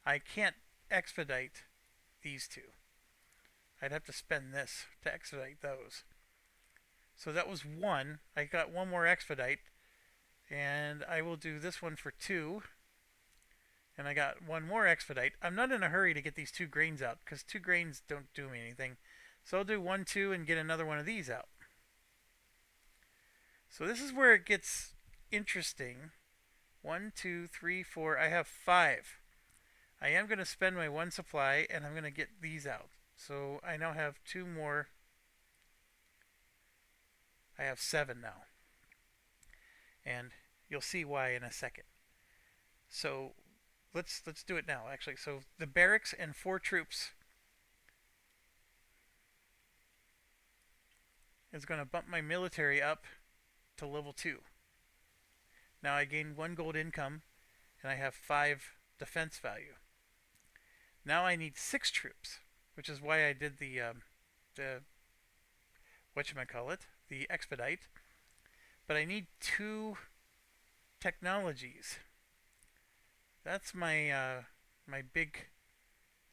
I can't expedite these two. I'd have to spend this to expedite those. So that was 1. I got 1 more expedite. And I will do this one for 2. And I got 1 more expedite. I'm not in a hurry to get these 2 grains out because 2 grains don't do me anything. So I'll do 1, 2 and get another one of these out. So this is where it gets interesting. 1, 2, 3, 4. I have 5. I am going to spend my 1 supply and I'm going to get these out. So I now have 2 more. I have 7 now. And you'll see why in a second. So let's do it now actually. So the barracks and 4 troops is going to bump my military up to level 2. Now I gain 1 gold income and I have 5 defense value. Now I need 6 troops, which is why I did the whatchamacallit, the expedite. But I need 2 technologies. That's my my big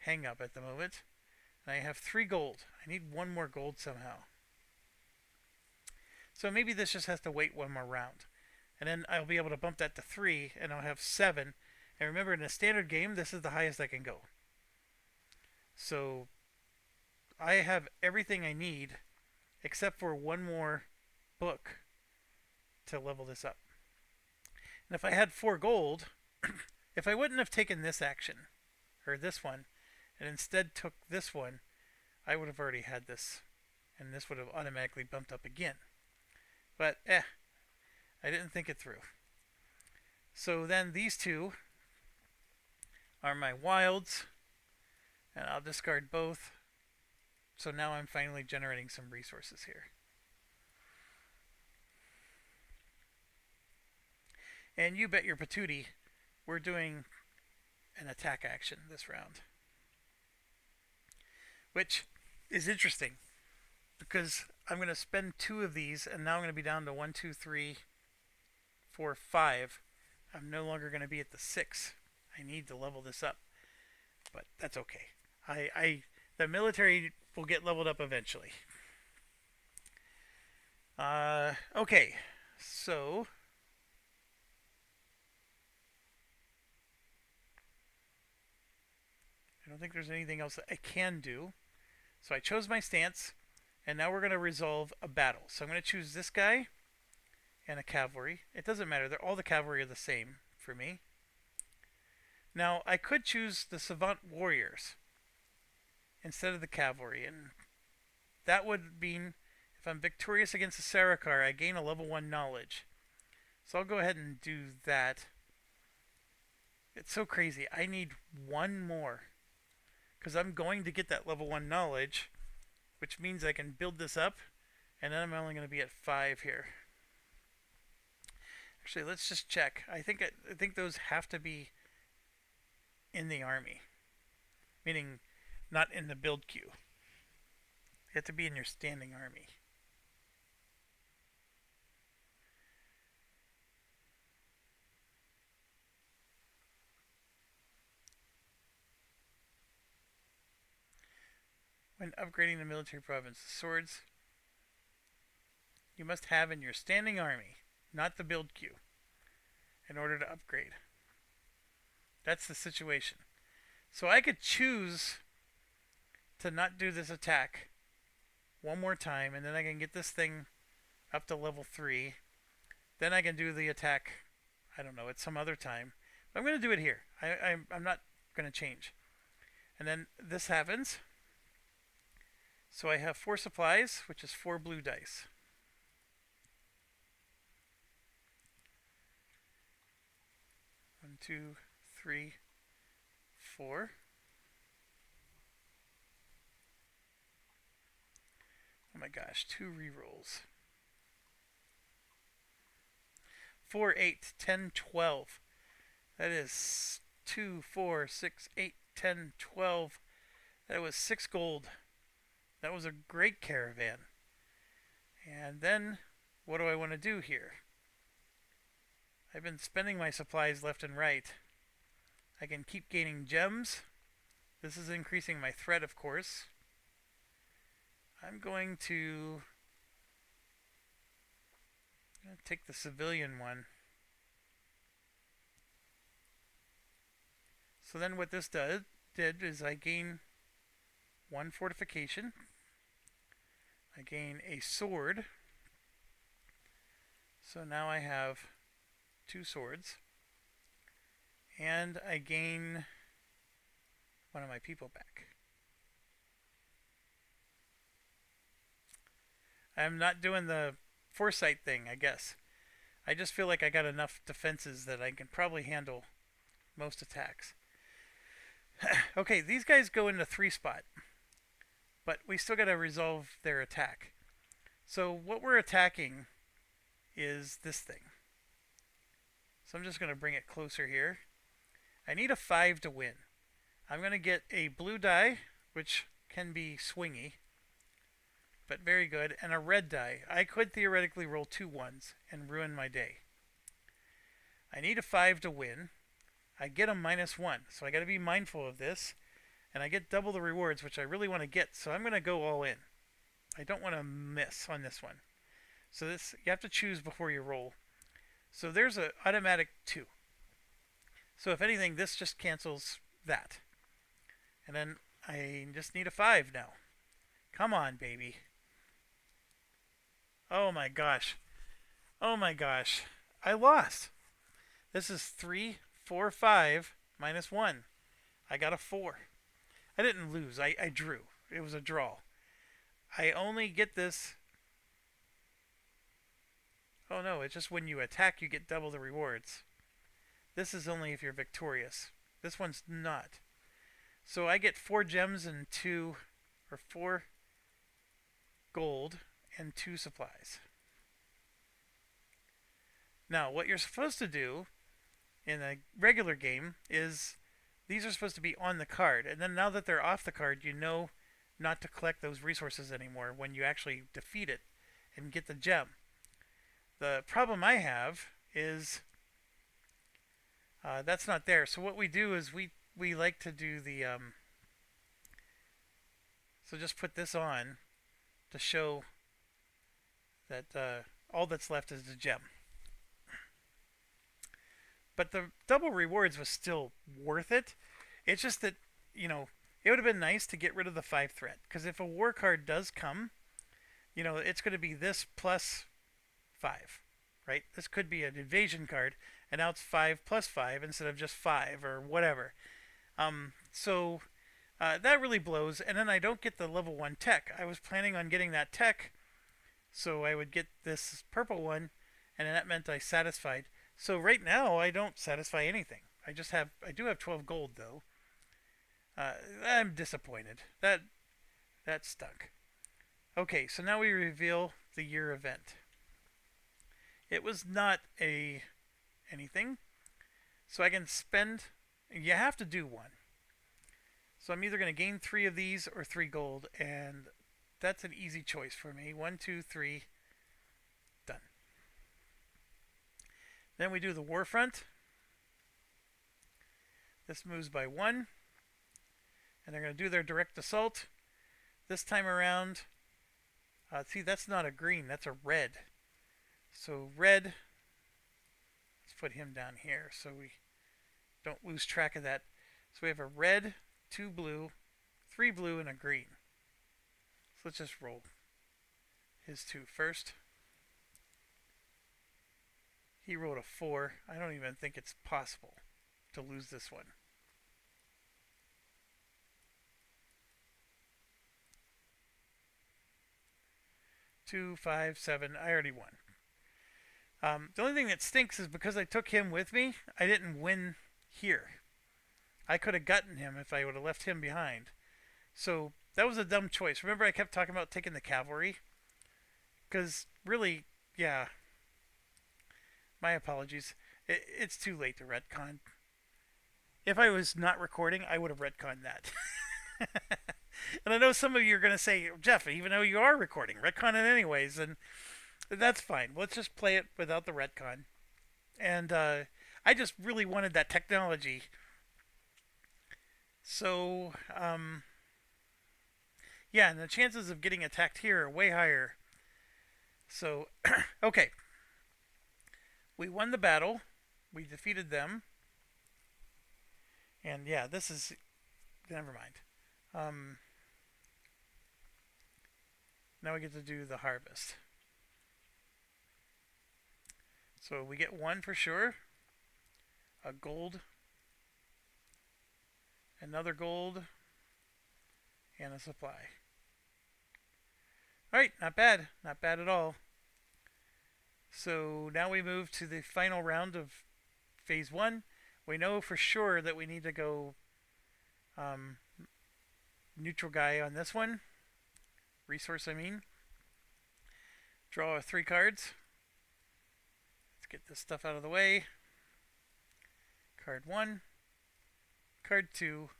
hang up at the moment. And I have 3 gold. I need 1 more gold somehow. So maybe this just has to wait 1 more round. And then I'll be able to bump that to 3 and I'll have 7. And remember, in a standard game, this is the highest I can go. So I have everything I need except for 1 more book to level this up. And if I had 4 gold, if I wouldn't have taken this action, or this one, and instead took this one, I would have already had this. And this would have automatically bumped up again. But, I didn't think it through. So then these 2 are my wilds. And I'll discard both. So now I'm finally generating some resources here. And you bet your patootie, we're doing an attack action this round. Which is interesting. Because I'm going to spend 2 of these, and now I'm going to be down to 1, 2, 3, 4, 5. I'm no longer going to be at the 6. I need to level this up. But that's okay. The military will get leveled up eventually. Okay, so I don't think there's anything else that I can do. So I chose my stance, and now we're going to resolve a battle. So I'm going to choose this guy and a cavalry. It doesn't matter. All the cavalry are the same for me. Now, I could choose the savant warriors instead of the cavalry, and that would mean if I'm victorious against the Sarikar, I gain a level 1 knowledge. So I'll go ahead and do that. It's so crazy. I need 1 more because I'm going to get that level 1 knowledge, which means I can build this up, and then I'm only going to be at 5 here. Actually, let's just check. I think those have to be in the army, meaning not in the build queue. You have to be in your standing army. When upgrading the military province, the swords you must have in your standing army, not the build queue, in order to upgrade. That's the situation. So I could choose to not do this attack one more time, and then I can get this thing up to level 3. Then I can do the attack, I don't know, at some other time. But I'm going to do it here. I'm not going to change. And then this happens. So I have 4 supplies, which is 4 blue dice. One, two, three, 4. Oh my gosh, 2 rerolls. 4, 8, 10, 12. That is 2, 4, 6, 8, 10, 12. That was 6 gold. That was a great caravan. And then, what do I want to do here? I've been spending my supplies left and right. I can keep gaining gems. This is increasing my threat, of course. I'm going to take the civilian one. So then what this did is I gain 1 fortification. I gain a sword. So now I have 2 swords. And I gain one of my people back. I'm not doing the foresight thing, I guess. I just feel like I got enough defenses that I can probably handle most attacks. Okay, these guys go into 3 spot. But we still got to resolve their attack. So what we're attacking is this thing. So I'm just going to bring it closer here. I need a 5 to win. I'm going to get a blue die, which can be swingy, but very good, and a red die. I could theoretically roll 2 1s and ruin my day. I need a 5 to win. I get a -1, so I got to be mindful of this. And I get double the rewards, which I really want to get, so I'm going to go all in. I don't want to miss on this one. So this, you have to choose before you roll. So there's an automatic 2. So if anything, this just cancels that. And then I just need a 5 now. Come on, baby. Oh my gosh. Oh my gosh. I lost. This is 3, 4, 5, -1. I got a 4. I didn't lose. I drew. It was a draw. I only get this. Oh no, it's just when you attack, you get double the rewards. This is only if you're victorious. This one's not. So I get 4 gems and 4 gold and 2 supplies. Now, what you're supposed to do in a regular game is these are supposed to be on the card, and then now that they're off the card, you know not to collect those resources anymore when you actually defeat it and get the gem. The problem I have is that's not there. So what we do is we like to do the so just put this on to show that all that's left is the gem. But the double rewards was still worth it. It's just that, it would have been nice to get rid of the 5 threat. Because if a war card does come, it's going to be this plus 5, right? This could be an invasion card, and now it's 5 plus 5 instead of just 5 or whatever. So that really blows. And then I don't get the level 1 tech. I was planning on getting that tech, so I would get this purple one, and that meant I satisfied. So right now I don't satisfy anything. I do have 12 gold though. I'm disappointed. That stunk. Okay, so now we reveal the year event. It was not anything. So I can spend. You have to do one. So I'm either going to gain 3 of these or 3 gold, and that's an easy choice for me. 1, 2, 3, done. Then we do the war front. This moves by 1, and they're going to do their direct assault. This time around, see, that's not a green, that's a red. So red, let's put him down here so we don't lose track of that. So we have a red, 2 blue, 3 blue, and a green. So let's just roll his 2 first. He rolled a 4. I don't even think it's possible to lose this one. Two, 5, 7. I already won. The only thing that stinks is because I took him with me, I didn't win here. I could have gotten him if I would have left him behind. So that was a dumb choice. Remember I kept talking about taking the cavalry? Because really, yeah. My apologies. It's too late to retcon. If I was not recording, I would have retconned that. And I know some of you are going to say, Jeff, even though you are recording, retcon it anyways. And that's fine. Let's just play it without the retcon. And I just really wanted that technology. So, yeah, and the chances of getting attacked here are way higher. So, okay. We won the battle. We defeated them. And yeah, this is... Never mind. Now we get to do the harvest. So we get 1 for sure. A gold. Another gold. And a supply. Alright, not bad. Not bad at all. So now we move to the final round of phase 1. We know for sure that we need to go neutral guy on this one. Resource, I mean. Draw 3 cards. Let's get this stuff out of the way. Card 1. Card 2.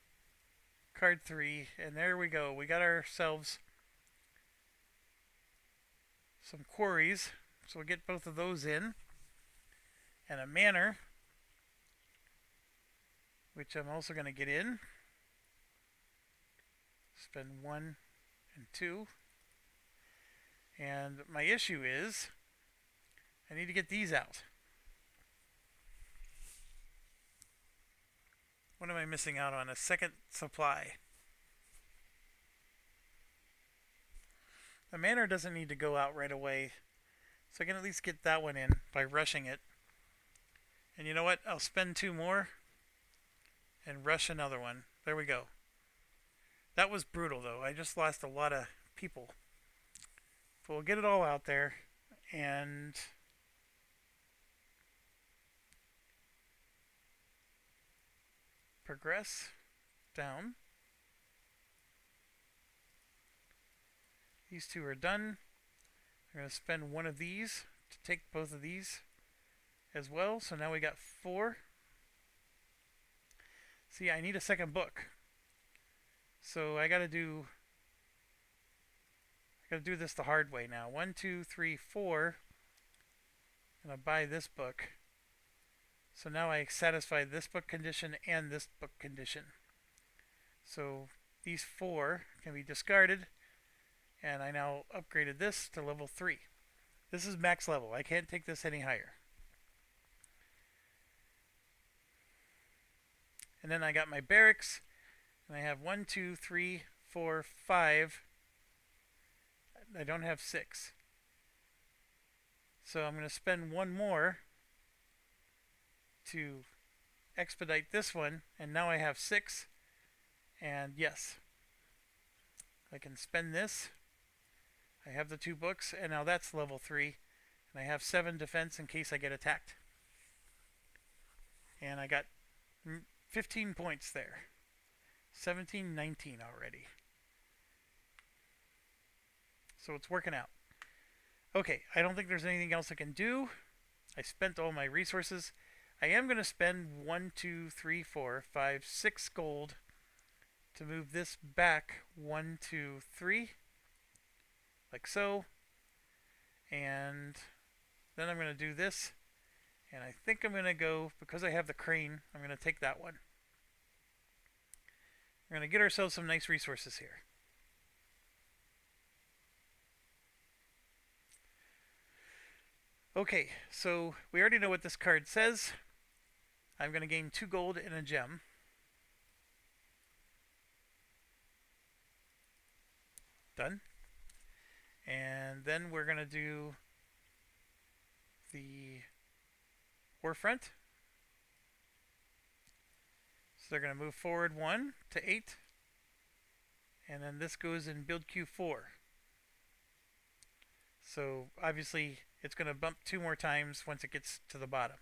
Card 3. And there we go. We got ourselves some quarries. So we'll get both of those in. And a manor, which I'm also going to get in. Spend 1 and 2. And my issue is I need to get these out. What am I missing out on? A second supply. The manor doesn't need to go out right away. So I can at least get that one in by rushing it. And you know what? I'll spend 2 more and rush another one. There we go. That was brutal though. I just lost a lot of people. But we'll get it all out there and progress down. These 2 are done. I'm going to spend 1 of these to take both of these as well. So now we got 4. See, I need a second book. So I gotta do this the hard way now. 1, 2, 3, 4. I'm gonna buy this book. So now I satisfy this book condition and this book condition. So these 4 can be discarded. And I now upgraded this to level 3. This is max level. I can't take this any higher. And then I got my barracks. And I have 1, 2, 3, 4, 5. I don't have 6. So I'm going to spend 1 more to expedite this one. And now I have 6. And yes, I can spend this. I have the 2 books, and now that's level 3. And I have 7 defense in case I get attacked. And I got 15 points there. 17, 19 already. So it's working out. Okay, I don't think there's anything else I can do. I spent all my resources. I am going to spend 1, 2, 3, 4, 5, 6 gold to move this back 1, 2, 3, like so. And then I'm going to do this. And I think I'm going to go, because I have the crane, I'm going to take that one. We're going to get ourselves some nice resources here. Okay, so we already know what this card says. I'm going to gain 2 gold and a gem. Done. And then we're going to do the warfront. So they're going to move forward 1 to 8. And then this goes in build Q4. So obviously it's going to bump 2 more times once it gets to the bottom.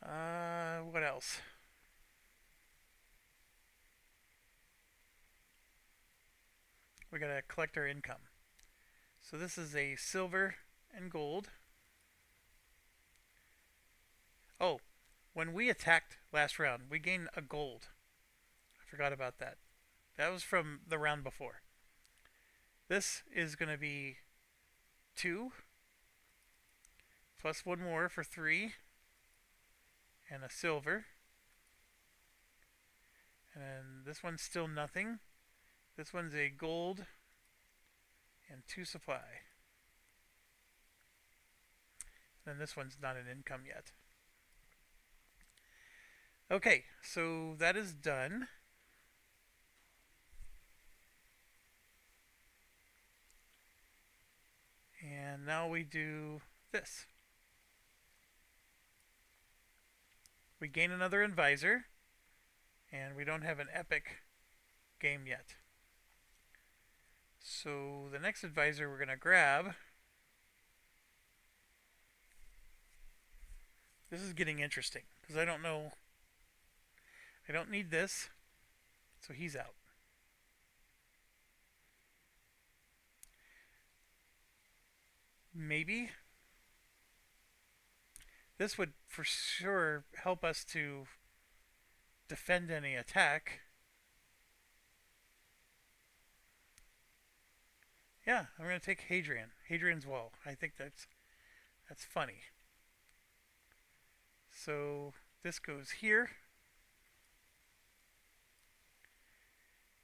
What else? We got to collect our income. So this is a silver and gold. Oh, when we attacked last round, we gained a gold. I forgot about that. That was from the round before. This is going to be 2 plus 1 more for 3 and a silver. And this one's still nothing. This one's a gold and 2 supply. And this one's not an income yet. Okay, so that is done. And now we do this. We gain another advisor, and we don't have an epic game yet. So the next advisor we're going to grab. This is getting interesting because I don't know. I don't need this, so he's out. Maybe this would for sure help us to defend any attack. Yeah, I'm going to take Hadrian. Hadrian's Wall. I think that's funny. So this goes here.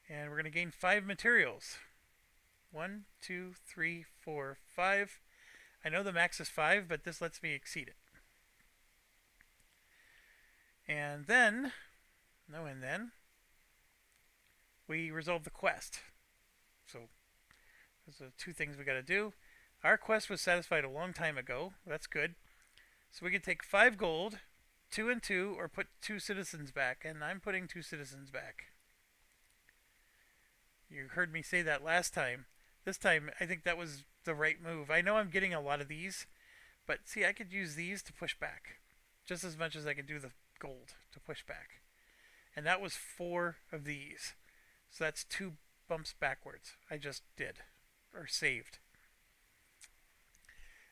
And we're going to gain 5 materials. 1, 2, 3, 4, 5. I know the max is 5, but this lets me exceed it. And then, we resolve the quest. So, those are 2 things we got to do. Our quest was satisfied a long time ago. That's good. So we can take 5 gold, 2 and 2, or put 2 citizens back. And I'm putting 2 citizens back. You heard me say that last time. This time, I think that was the right move. I know I'm getting a lot of these, but see, I could use these to push back just as much as I could do the gold to push back. And that was 4 of these. So that's 2 bumps backwards. I just did, or saved.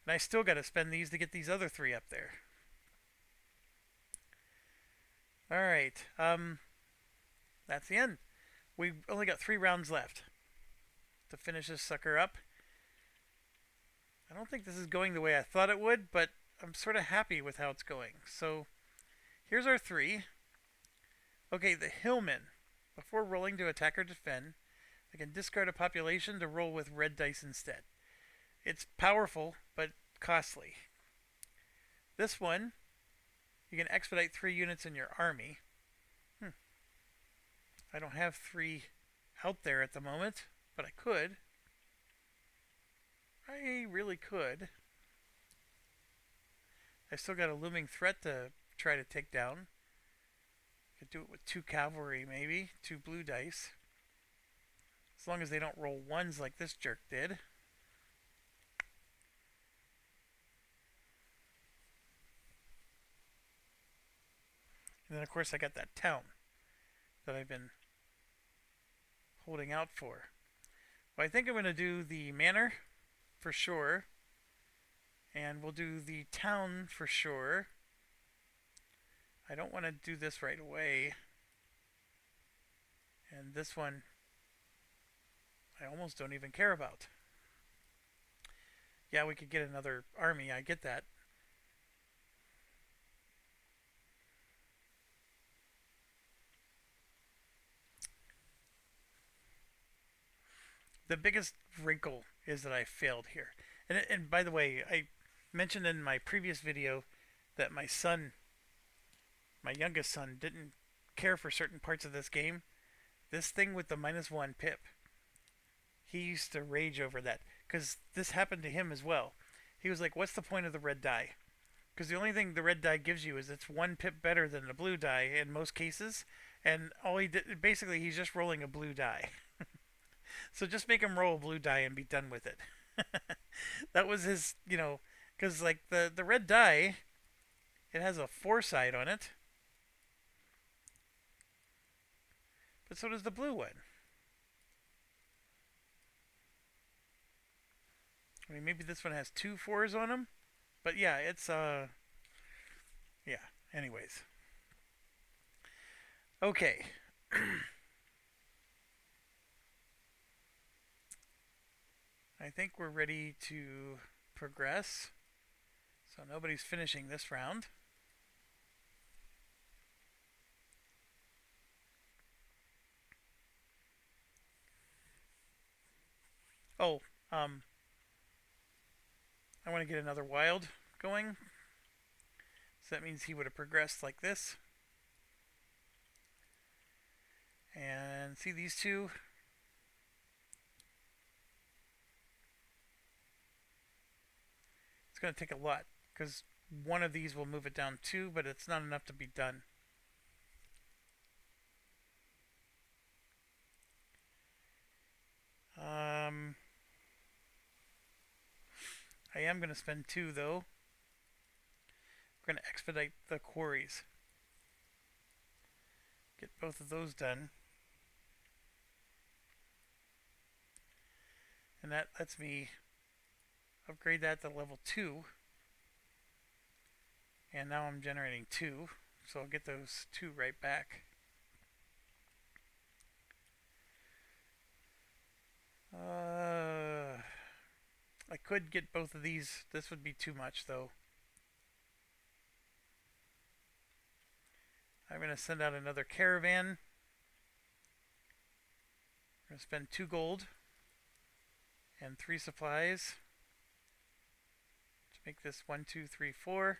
And I still got to spend these to get these other 3 up there. Alright, that's the end. We've only got 3 rounds left to finish this sucker up. I don't think this is going the way I thought it would, but I'm sort of happy with how it's going. So here's our 3. Okay, the Hillman. Before rolling to attack or defend, I can discard a population to roll with red dice instead. It's powerful, but costly. This one, you can expedite 3 units in your army. I don't have 3 out there at the moment, but I could. I really could. I still got a looming threat to try to take down. Could do it with 2 cavalry, maybe. 2 blue dice. As long as they don't roll 1s like this jerk did. And then, of course, I got that town that I've been holding out for. Well, I think I'm going to do the manor for sure. And we'll do the town for sure. I don't want to do this right away. And this one, I almost don't even care about. Yeah, we could get another army, I get that. The biggest wrinkle is that I failed here. And by the way, I mentioned in my previous video that my son, my youngest son, didn't care for certain parts of this game. This thing with the -1 pip, he used to rage over that because this happened to him as well. He was like, "What's the point of the red die?" Because the only thing the red die gives you is it's 1 pip better than the blue die in most cases, and all he did basically he's just rolling a blue die. So just make him roll a blue die and be done with it. That was his, because like the red die, it has a 4 side on it, but so does the blue one. I mean, maybe this one has 2 4s on them, but yeah, it's yeah. Anyways, okay. I think we're ready to progress. So nobody's finishing this round. Oh, I want to get another wild going. So that means he would have progressed like this. And see these two? It's going to take a lot because one of these will move it down 2, but it's not enough to be done. I am going to spend 2 though. We're going to expedite the quarries. Get both of those done. And that lets me upgrade that to level 2. And now I'm generating 2. So I'll get those 2 right back. I could get both of these. This would be too much though. I'm going to send out another caravan. I'm going to spend 2 gold and 3 supplies to make this 1, 2, 3, 4.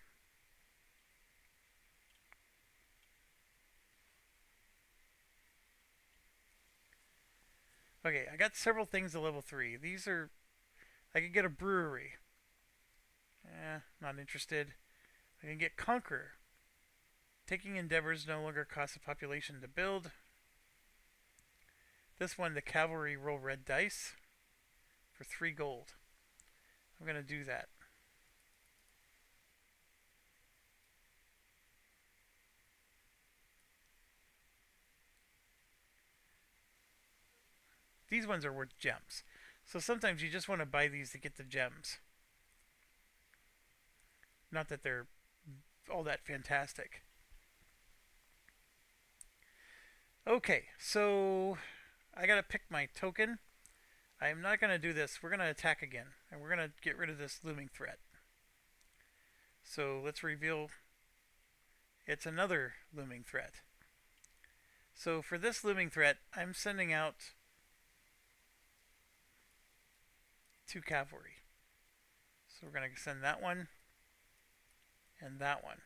Okay, I got several things at level 3. These are... I could get a brewery. Not interested. I can get Conqueror. Taking endeavors no longer costs a population to build. This one, the cavalry roll red dice for 3 gold. I'm going to do that. These ones are worth gems. So sometimes you just want to buy these to get the gems. Not that they're all that fantastic. Okay, so I gotta pick my token. I am not gonna do this. We're gonna attack again, and we're gonna get rid of this looming threat. So let's reveal it's another looming threat. So for this looming threat, I'm sending out 2 cavalry. So we're going to send that one and that one.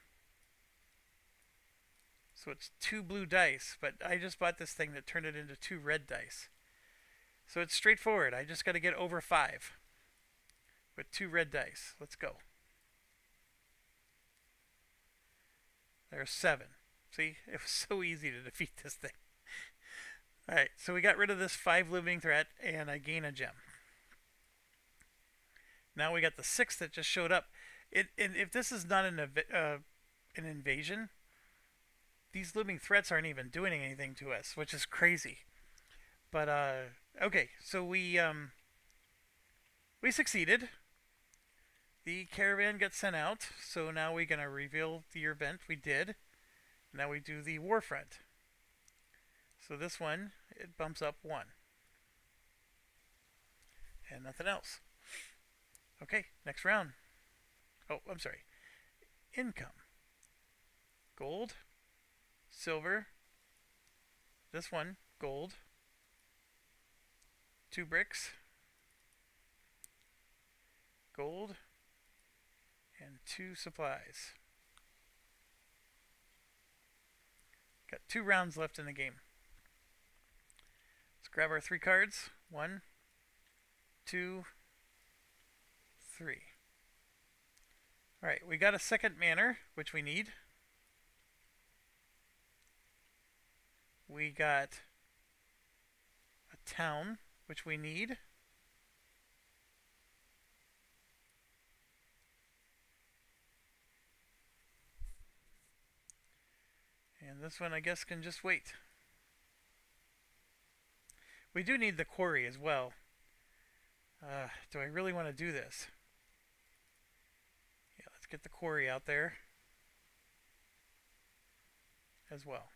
So it's 2 blue dice, but I just bought this thing that turned it into 2 red dice. So it's straightforward. I just got to get over 5 with 2 red dice. Let's go. There's 7. See, it was so easy to defeat this thing. Alright, so we got rid of this 5 looming threat, and I gain a gem. Now we got the 6 that just showed up. And if this is not an invasion, these looming threats aren't even doing anything to us, which is crazy. But okay, so we succeeded. The caravan got sent out, so now we're gonna reveal the event we did. Now we do the war front. So this one, it bumps up 1. And nothing else. Okay, next round. Oh, I'm sorry. Income. Gold. Silver. This one, gold. 2 bricks. Gold. And 2 supplies. Got 2 rounds left in the game. Let's grab our 3 cards. 1, 2, 3. Alright, we got a second manor, which we need. We got a town, which we need. And this one, I guess, can just wait. We do need the quarry as well. Do I really want to do this? Yeah, let's get the quarry out there as well.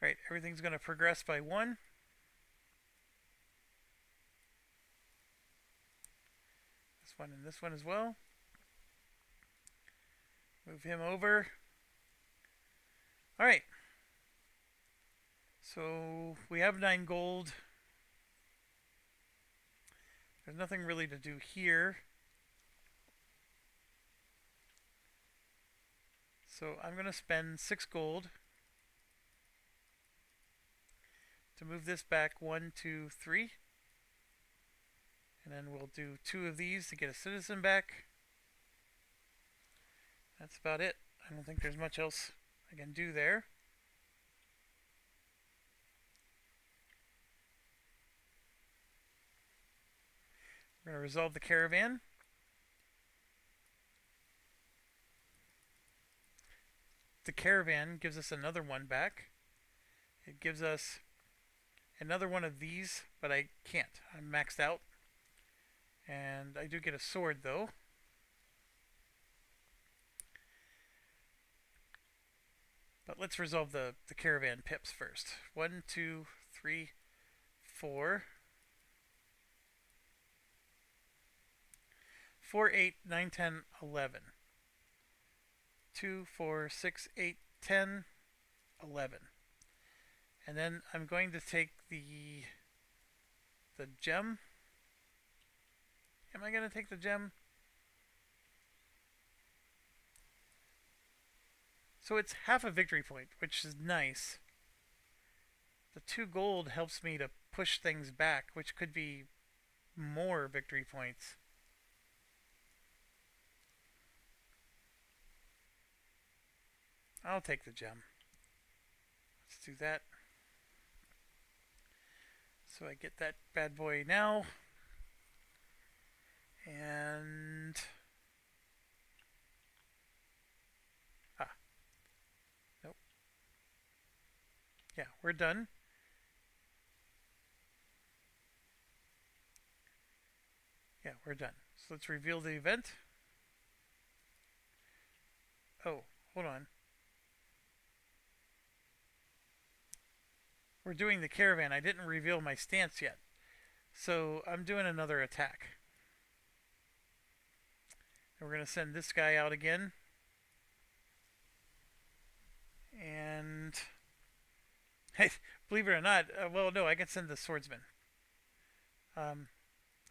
Alright, everything's going to progress by 1. This one and this one as well. Move him over. Alright. So we have 9 gold. There's nothing really to do here. So I'm going to spend 6 gold to move this back 1, 2, 3. And then we'll do 2 of these to get a citizen back. That's about it. I don't think there's much else I can do there. We're going to resolve the caravan. The caravan gives us another one back. It gives us another one of these, but I can't. I'm maxed out. And I do get a sword, though. But let's resolve the caravan pips first. 1, 2, 3, 4. 4, 8, 9, 10, 11. 2, 4, 6, 8, 10, 11. And then I'm going to take the gem. Am I going to take the gem? So it's half a victory point, which is nice. The 2 gold helps me to push things back, which could be more victory points. I'll take the gem. Let's do that. So I get that bad boy now. And... Nope. Yeah, we're done. Yeah, we're done. So let's reveal the event. Oh, hold on. We're doing the caravan. I didn't reveal my stance yet. So I'm doing another attack. And we're going to send this guy out again. And believe it or not, well, no, I can send the swordsman.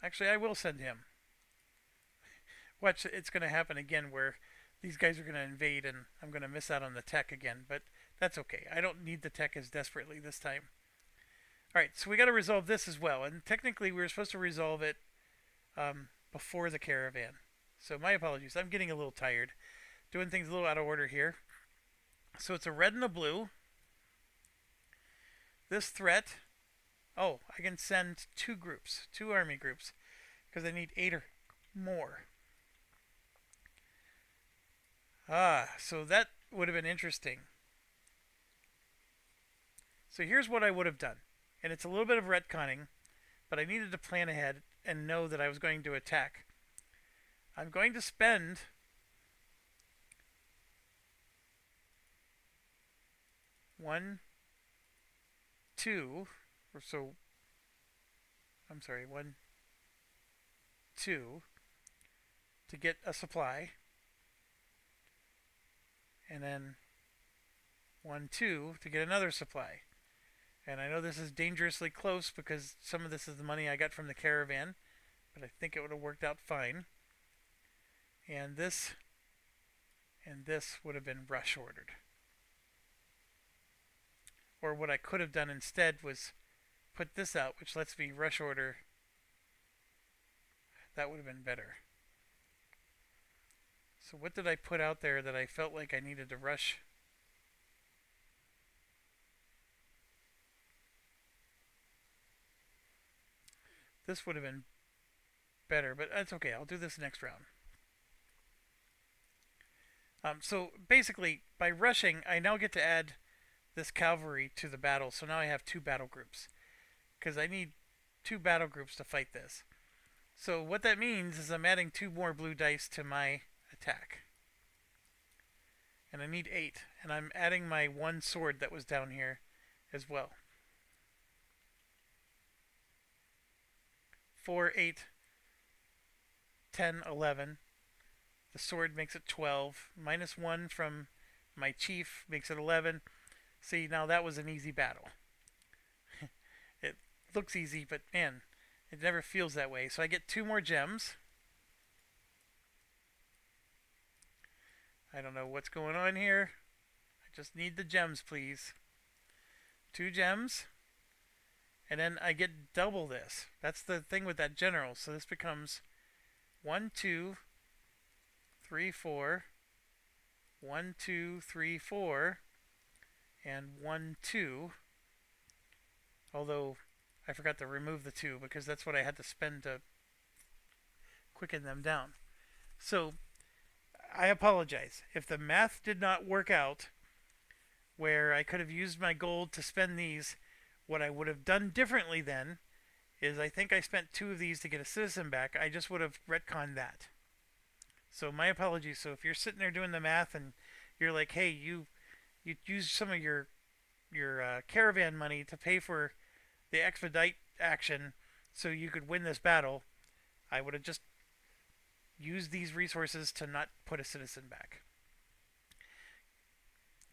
Actually, I will send him. Watch, it's going to happen again where these guys are going to invade and I'm going to miss out on the tech again. But that's okay. I don't need the tech as desperately this time. Alright, so we got to resolve this as well. And technically we were supposed to resolve it before the caravan. So my apologies. I'm getting a little tired. Doing things a little out of order here. So it's a red and a blue. This threat... Oh, I can send 2 groups. 2 army groups. Because I need 8 or more. So that would have been interesting. So here's what I would have done. And it's a little bit of retconning, but I needed to plan ahead and know that I was going to attack. I'm going to spend 1, 2, or so, I'm sorry, 1, 2 to get a supply, and then 1, 2 to get another supply. And I know this is dangerously close because some of this is the money I got from the caravan, but I think it would have worked out fine. And this would have been rush ordered. Or what I could have done instead was put this out, which lets me rush order. That would have been better. So what did I put out there that I felt like I needed to rush? This would have been better, but that's okay. I'll do this next round. So basically, by rushing, I now get to add this cavalry to the battle. So now I have 2 battle groups. Because I need 2 battle groups to fight this. So what that means is I'm adding 2 more blue dice to my attack. And I need 8. And I'm adding my 1 sword that was down here as well. 4, 8, 10, 11. The sword makes it 12. Minus 1 from my chief makes it 11. See, now that was an easy battle. It looks easy, but man, it never feels that way. So I get 2 more gems. I don't know what's going on here. I just need the gems, please. 2 gems. And then I get double this. That's the thing with that general. So this becomes 1, 2, 3, 4, 1, 2, 3, 4, and 1, 2. Although I forgot to remove the 2 because that's what I had to spend to quicken them down. So I apologize. If the math did not work out where I could have used my gold to spend these, what I would have done differently then is I think I spent 2 of these to get a citizen back. I just would have retconned that. So my apologies. So if you're sitting there doing the math and you're like, hey, you used some of your caravan money to pay for the expedite action so you could win this battle, I would have just used these resources to not put a citizen back.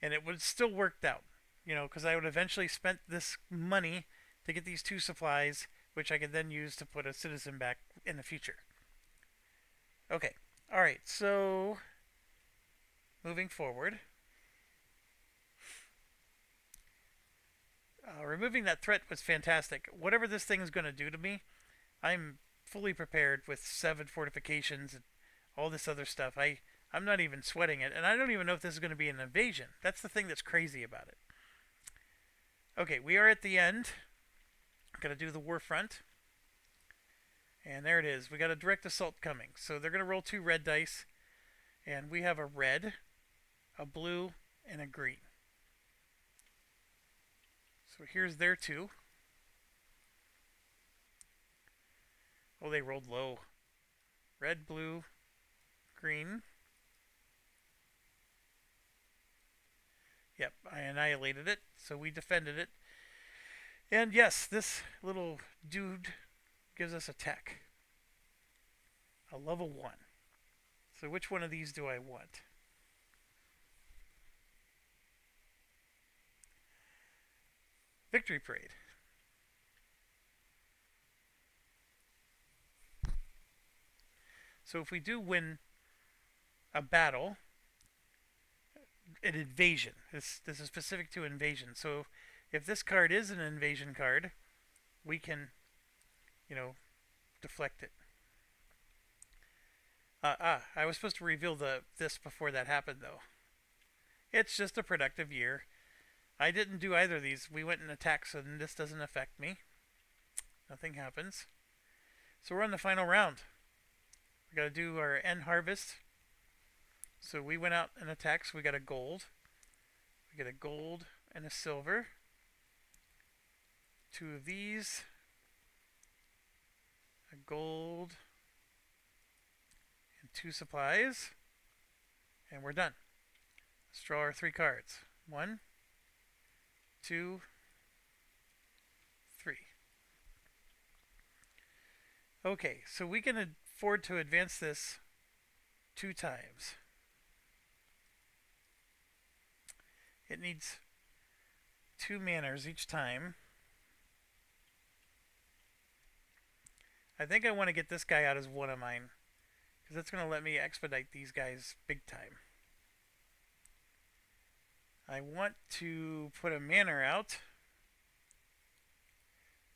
And it would have still worked out, because I would eventually spent this money to get these 2 supplies, which I could then use to put a citizen back in the future. Okay. Alright, so moving forward. Removing that threat was fantastic. Whatever this thing is going to do to me, I'm fully prepared with 7 fortifications and all this other stuff. I'm not even sweating it, and I don't even know if this is going to be an invasion. That's the thing that's crazy about it. Okay, we are at the end. I'm going to do the war front. And there it is. We got a direct assault coming. So they're going to roll 2 red dice. And we have a red, a blue, and a green. So here's their 2. Oh, they rolled low. Red, blue, green. Yep, I annihilated it. So we defended it. And yes, this little dude gives us a tech. A level 1. So which one of these do I want? Victory Parade. So if we do win a battle, an invasion. This is specific to invasion. So if this card is an invasion card, we can, deflect it. I was supposed to reveal this before that happened, though. It's just a productive year. I didn't do either of these. We went and attacked, so this doesn't affect me. Nothing happens. So we're on the final round. We got to do our end harvest. So we went out and attacked, so we got a gold. We get a gold and a silver. 2 of these. A gold. And 2 supplies. And we're done. Let's draw our 3 cards. 1, 2, 3. Okay, so we can afford to advance this 2 times. It needs 2 manners each time. I think I want to get this guy out as one of mine, because that's going to let me expedite these guys big time. I want to put a manor out.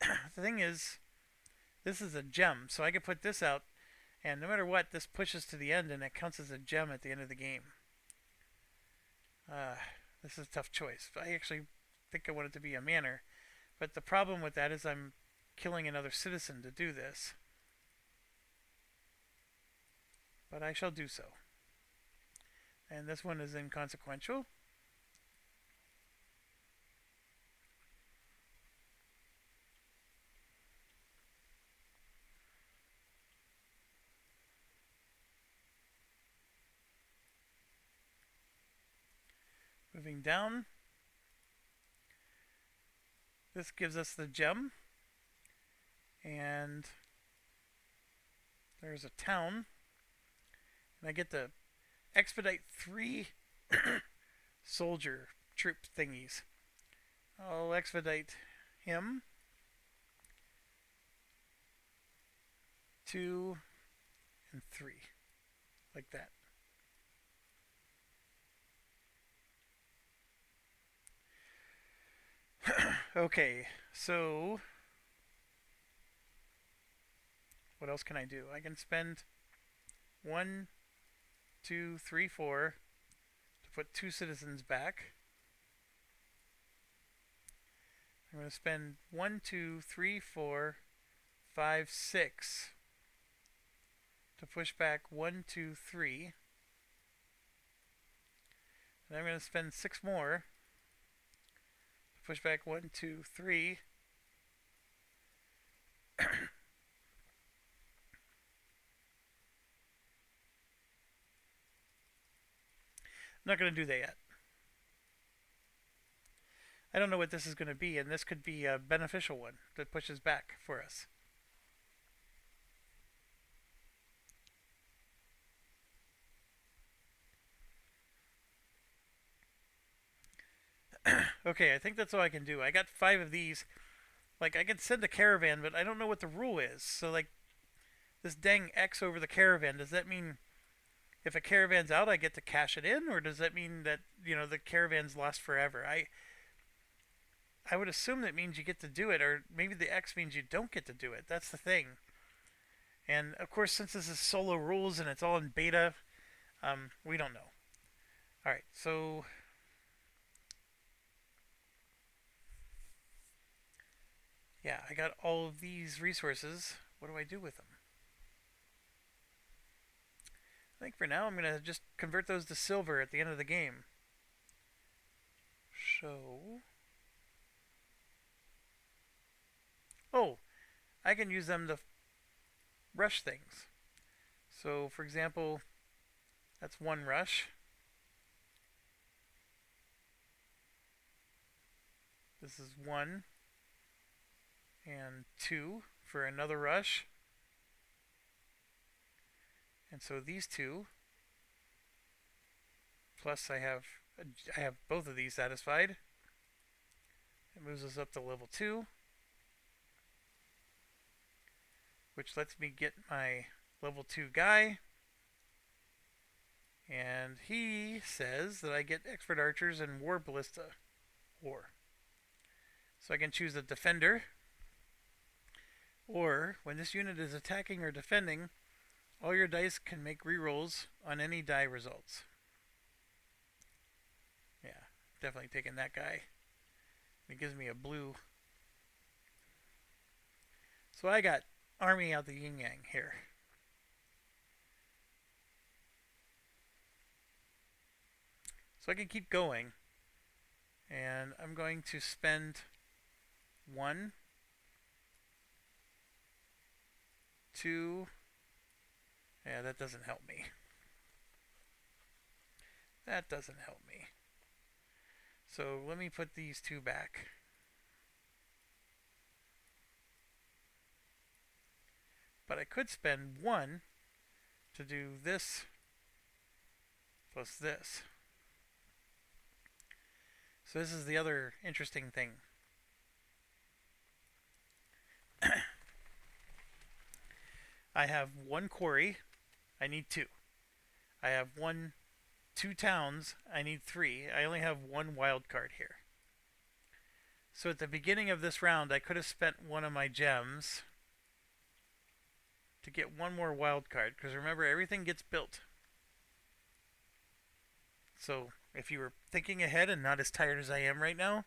The thing is, this is a gem, so I can put this out, and no matter what, this pushes to the end, and it counts as a gem at the end of the game. This is a tough choice. I actually think I want it to be a manor, but the problem with that is I'm killing another citizen to do this. But I shall do so. And this one is inconsequential. Moving down. This gives us the gem. And there's a town. And I get to expedite 3 soldier troop thingies. I'll expedite him. 2 and 3. Like that. Okay, so what else can I do? I can spend 1, 2, 3, 4 to put 2 citizens back. I'm going to spend 1, 2, 3, 4, 5, 6 to push back 1, 2, 3. And I'm going to spend 6 more to push back 1, 2, 3. I'm not going to do that yet. I don't know what this is going to be, and this could be a beneficial one that pushes back for us. Okay, I think that's all I can do. I got 5 of these. Like, I can send a caravan, but I don't know what the rule is. So, like, this dang X over the caravan, does that mean if a caravan's out, I get to cash it in? Or does that mean that, the caravan's lost forever? I would assume that means you get to do it, or maybe the X means you don't get to do it. That's the thing. And, of course, since this is solo rules and it's all in beta, we don't know. Alright, so yeah, I got all of these resources. What do I do with them? I think for now I'm going to just convert those to silver at the end of the game. So... oh, I can use them to rush things. So, for example, that's 1 rush. This is 1 and 2 for another rush. And so these 2, plus I have both of these satisfied. It moves us up to level 2, which lets me get my level 2 guy. And he says that I get expert archers and war ballista. War. So I can choose a defender. Or, when this unit is attacking or defending, all your dice can make rerolls on any die results. Yeah, definitely taking that guy. It gives me a blue. So I got army out the yin yang here. So I can keep going. And I'm going to spend 1, 2. Yeah, that doesn't help me. That doesn't help me. So let me put these two back. But I could spend one to do this plus this. So this is the other interesting thing. I have one quarry, I need two. I have two towns, I need three. I only have one wild card here. So at the beginning of this round, I could have spent one of my gems to get one more wild card, because remember, everything gets built. So if you were thinking ahead and not as tired as I am right now,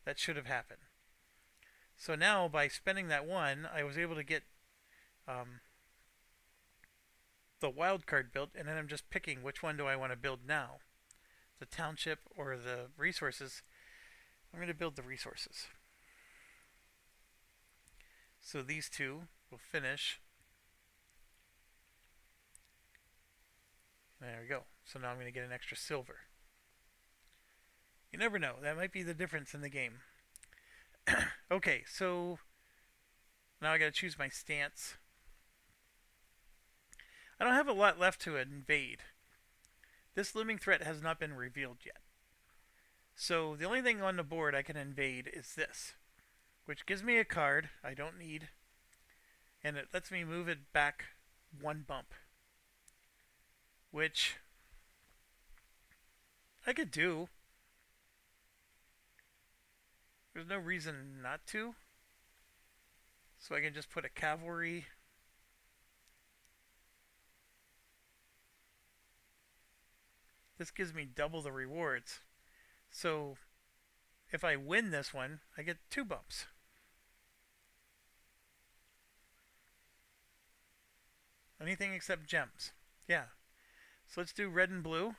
that should have happened. So now, by spending that one, I was able to get the wild card built, and then I'm just picking which one do I want to build now, the township or the resources. I'm going to build the resources. So these two will finish. There we go. So now I'm going to get an extra silver. You never know. That might be the difference in the game. Okay, so now I got to choose my stance. I don't have a lot left to invade. This looming threat has not been revealed yet. So the only thing on the board I can invade is this, which gives me a card I don't need, and it lets me move it back one bump, which I could do. There's no reason not to. So I can just put a cavalry. This gives me double the rewards. So if I win this one, I get two bumps. Anything except gems. Yeah. So let's do red and blue.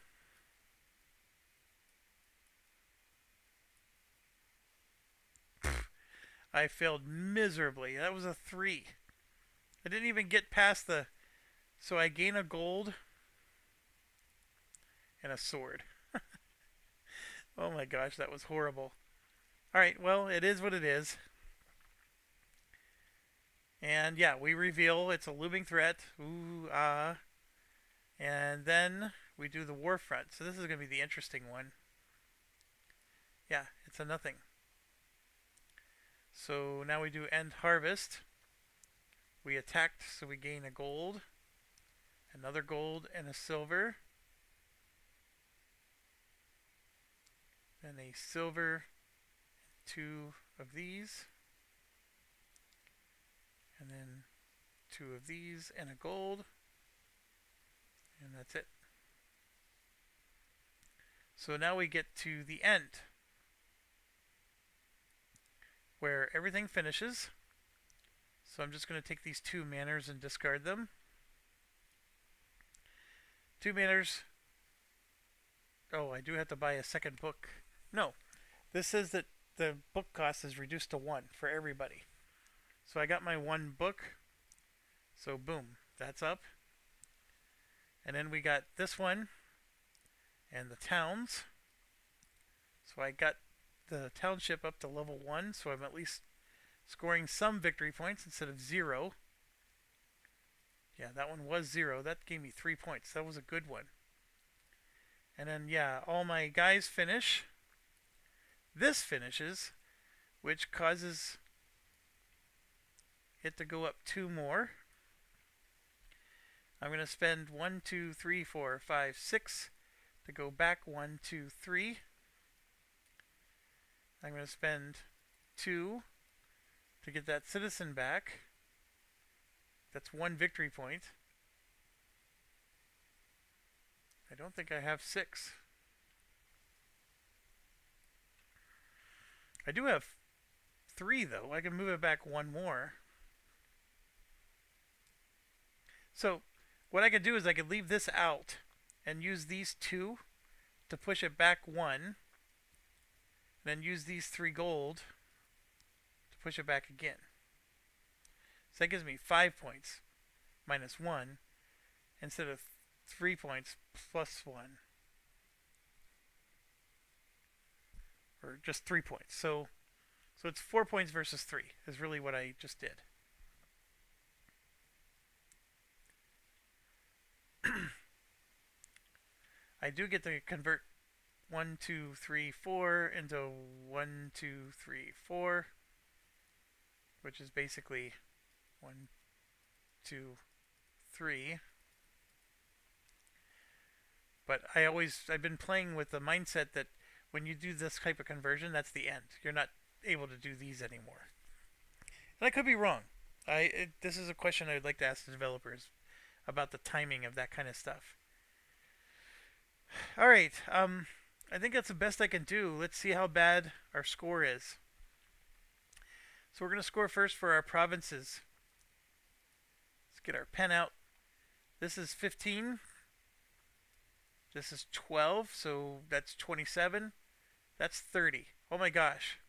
I failed miserably. That was a 3. I didn't even get past the... So I gain a gold and a sword. Oh my gosh, that was horrible. Alright, well, it is what it is. And yeah, we reveal it's a looming threat. Ooh, ah. And then we do the war front. So this is going to be the interesting one. Yeah, it's a nothing. So now we do end harvest. We attacked, so we gain a gold, another gold, and a silver. Then a silver, 2 of these. And then 2 of these and a gold. And that's it. So now we get to the end, where everything finishes. So I'm just going to take these 2 manors and discard them. 2 manors. Oh, I do have to buy a second book. No, this says that the book cost is reduced to 1 for everybody. So I got my 1 book. So boom, that's up. And then we got this one and the towns. So I got the township up to level 1, so I'm at least scoring some victory points instead of 0. Yeah, that one was 0. That gave me 3 points. That was a good one. And then, yeah, all my guys finish. This finishes, which causes it to go up 2 more. I'm going to spend 1, 2, 3, 4, 5, 6 to go back 1, 2, 3. I'm going to spend 2 to get that citizen back. That's 1 victory point. I don't think I have 6. I do have 3 though. I can move it back 1 more. So what I could do is I could leave this out and use these 2 to push it back 1. Then use these 3 gold to push it back again. So that gives me 5 points minus 1 instead of 3 points plus 1. or just 3 points. So it's 4 points versus three is really what I just did. I do get to convert 1, 2, 3, 4 into 1, 2, 3, 4, which is basically 1, 2, 3. But I've been playing with the mindset that when you do this type of conversion, that's the end. You're not able to do these anymore. And I could be wrong. This is a question I would like to ask the developers about the timing of that kind of stuff. All right. I think that's the best I can do. Let's see how bad our score is. So we're going to score first for our provinces. Let's get our pen out. This is 15. This is 12, so that's 27. That's 30. Oh my gosh.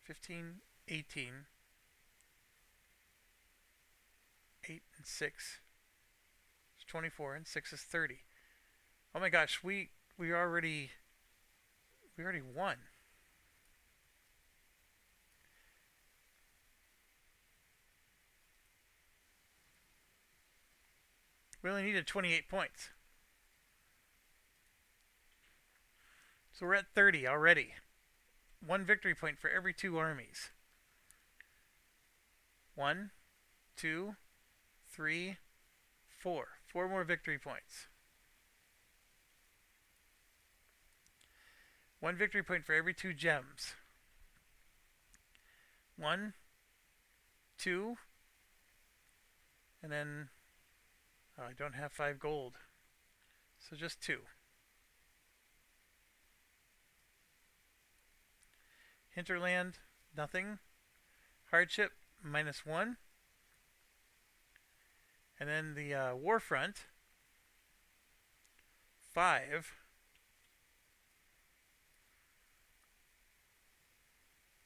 15, 18, 8 and 6. It's 24 and 6 is 30. Oh my gosh, we already won. We only needed 28 points. So we're at 30 already. One victory point for every two armies. 1, 2, 3, 4. 4 more victory points. One victory point for every two gems. 1, 2, and then I don't have 5 gold, so just 2. Hinterland, nothing. Hardship, -1. And then the Warfront, 5.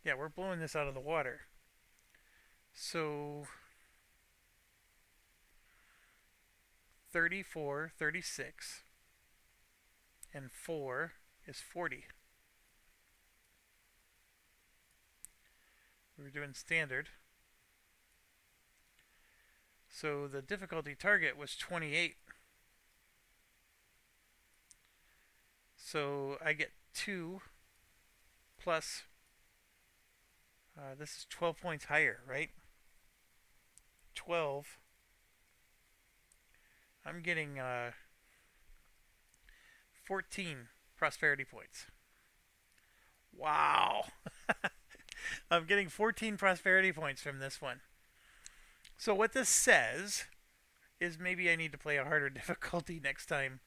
Yeah, we're blowing this out of the water. So 34, 36, and 4 is 40. We were doing standard. So the difficulty target was 28. So I get 2 plus, this is 12 points higher, right? 12. I'm getting 14 prosperity points. Wow. I'm getting 14 prosperity points from this one. So what this says is maybe I need to play a harder difficulty next time.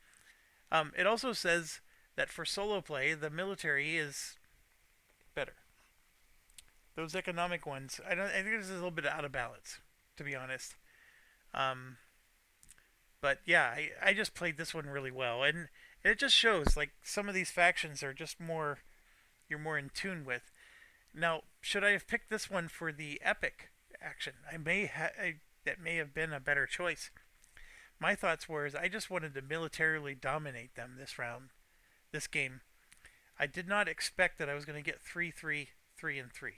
It also says that for solo play, the military is better. Those economic ones, I think this is a little bit out of balance, to be honest. But yeah, I just played this one really well, and it just shows like some of these factions are just more you're more in tune with. Now, should I have picked this one for the epic action? That may have been a better choice. My thoughts were is I just wanted to militarily dominate them this round, this game. I did not expect that I was going to get 3, 3, 3, and 3.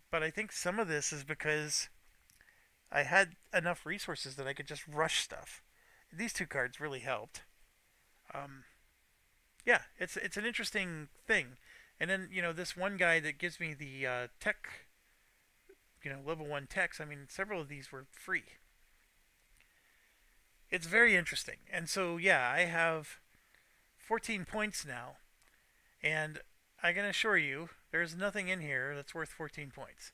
But I think some of this is because I had enough resources that I could just rush stuff. These two cards really helped. Um, yeah, it's an interesting thing. And then this one guy that gives me the tech, level 1 techs. I mean, several of these were free. It's very interesting. And so yeah, I have 14 points now, and I can assure you, there's nothing in here that's worth 14 points.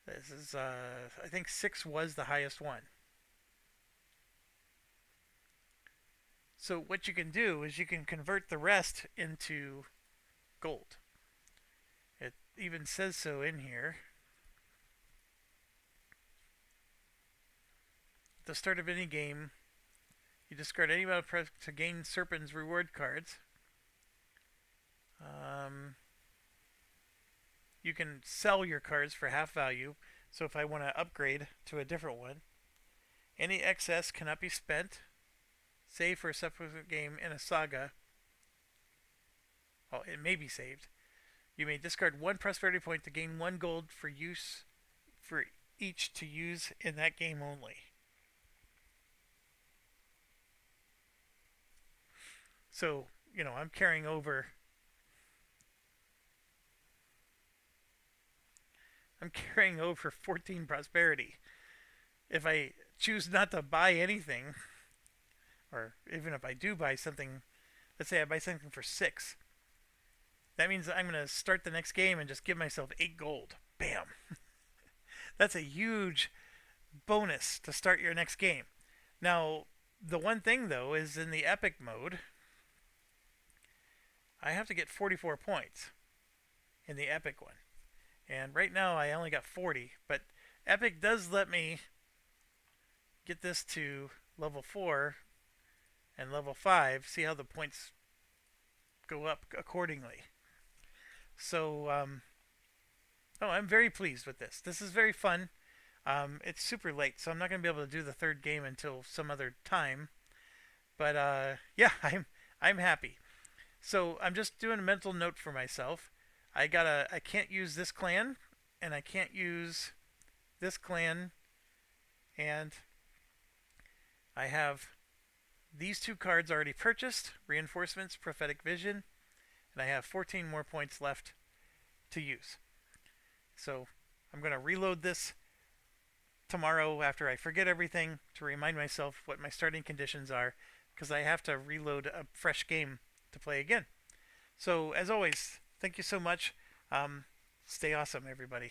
This is, I think 6 was the highest one. So what you can do is you can convert the rest into gold. It even says so in here. At the start of any game, you discard any amount of press to gain Serpent's reward cards. You can sell your cards for half value. So if I want to upgrade to a different one, any excess cannot be spent, save for a subsequent game in a saga. Oh, it may be saved. You may discard one prosperity point to gain one gold for use for each to use in that game only. So, I'm carrying over I'm carrying over 14 prosperity. If I choose not to buy anything, or even if I do buy something, let's say I buy something for 6, that means I'm going to start the next game and just give myself 8 gold. Bam. That's a huge bonus to start your next game. Now, the one thing though is in the epic mode, I have to get 44 points in the epic one. And right now I only got 40, but epic does let me get this to level 4 and level 5, see how the points go up accordingly. So, oh, I'm very pleased with this. This is very fun. It's super late, so I'm not going to be able to do the third game until some other time. But yeah, I'm happy. So I'm just doing a mental note for myself. I can't use this clan, and I can't use this clan, and I have these 2 cards already purchased, Reinforcements, Prophetic Vision, and I have 14 more points left to use. So I'm going to reload this tomorrow after I forget everything to remind myself what my starting conditions are, because I have to reload a fresh game to play again. So as always, thank you so much. Stay awesome, everybody.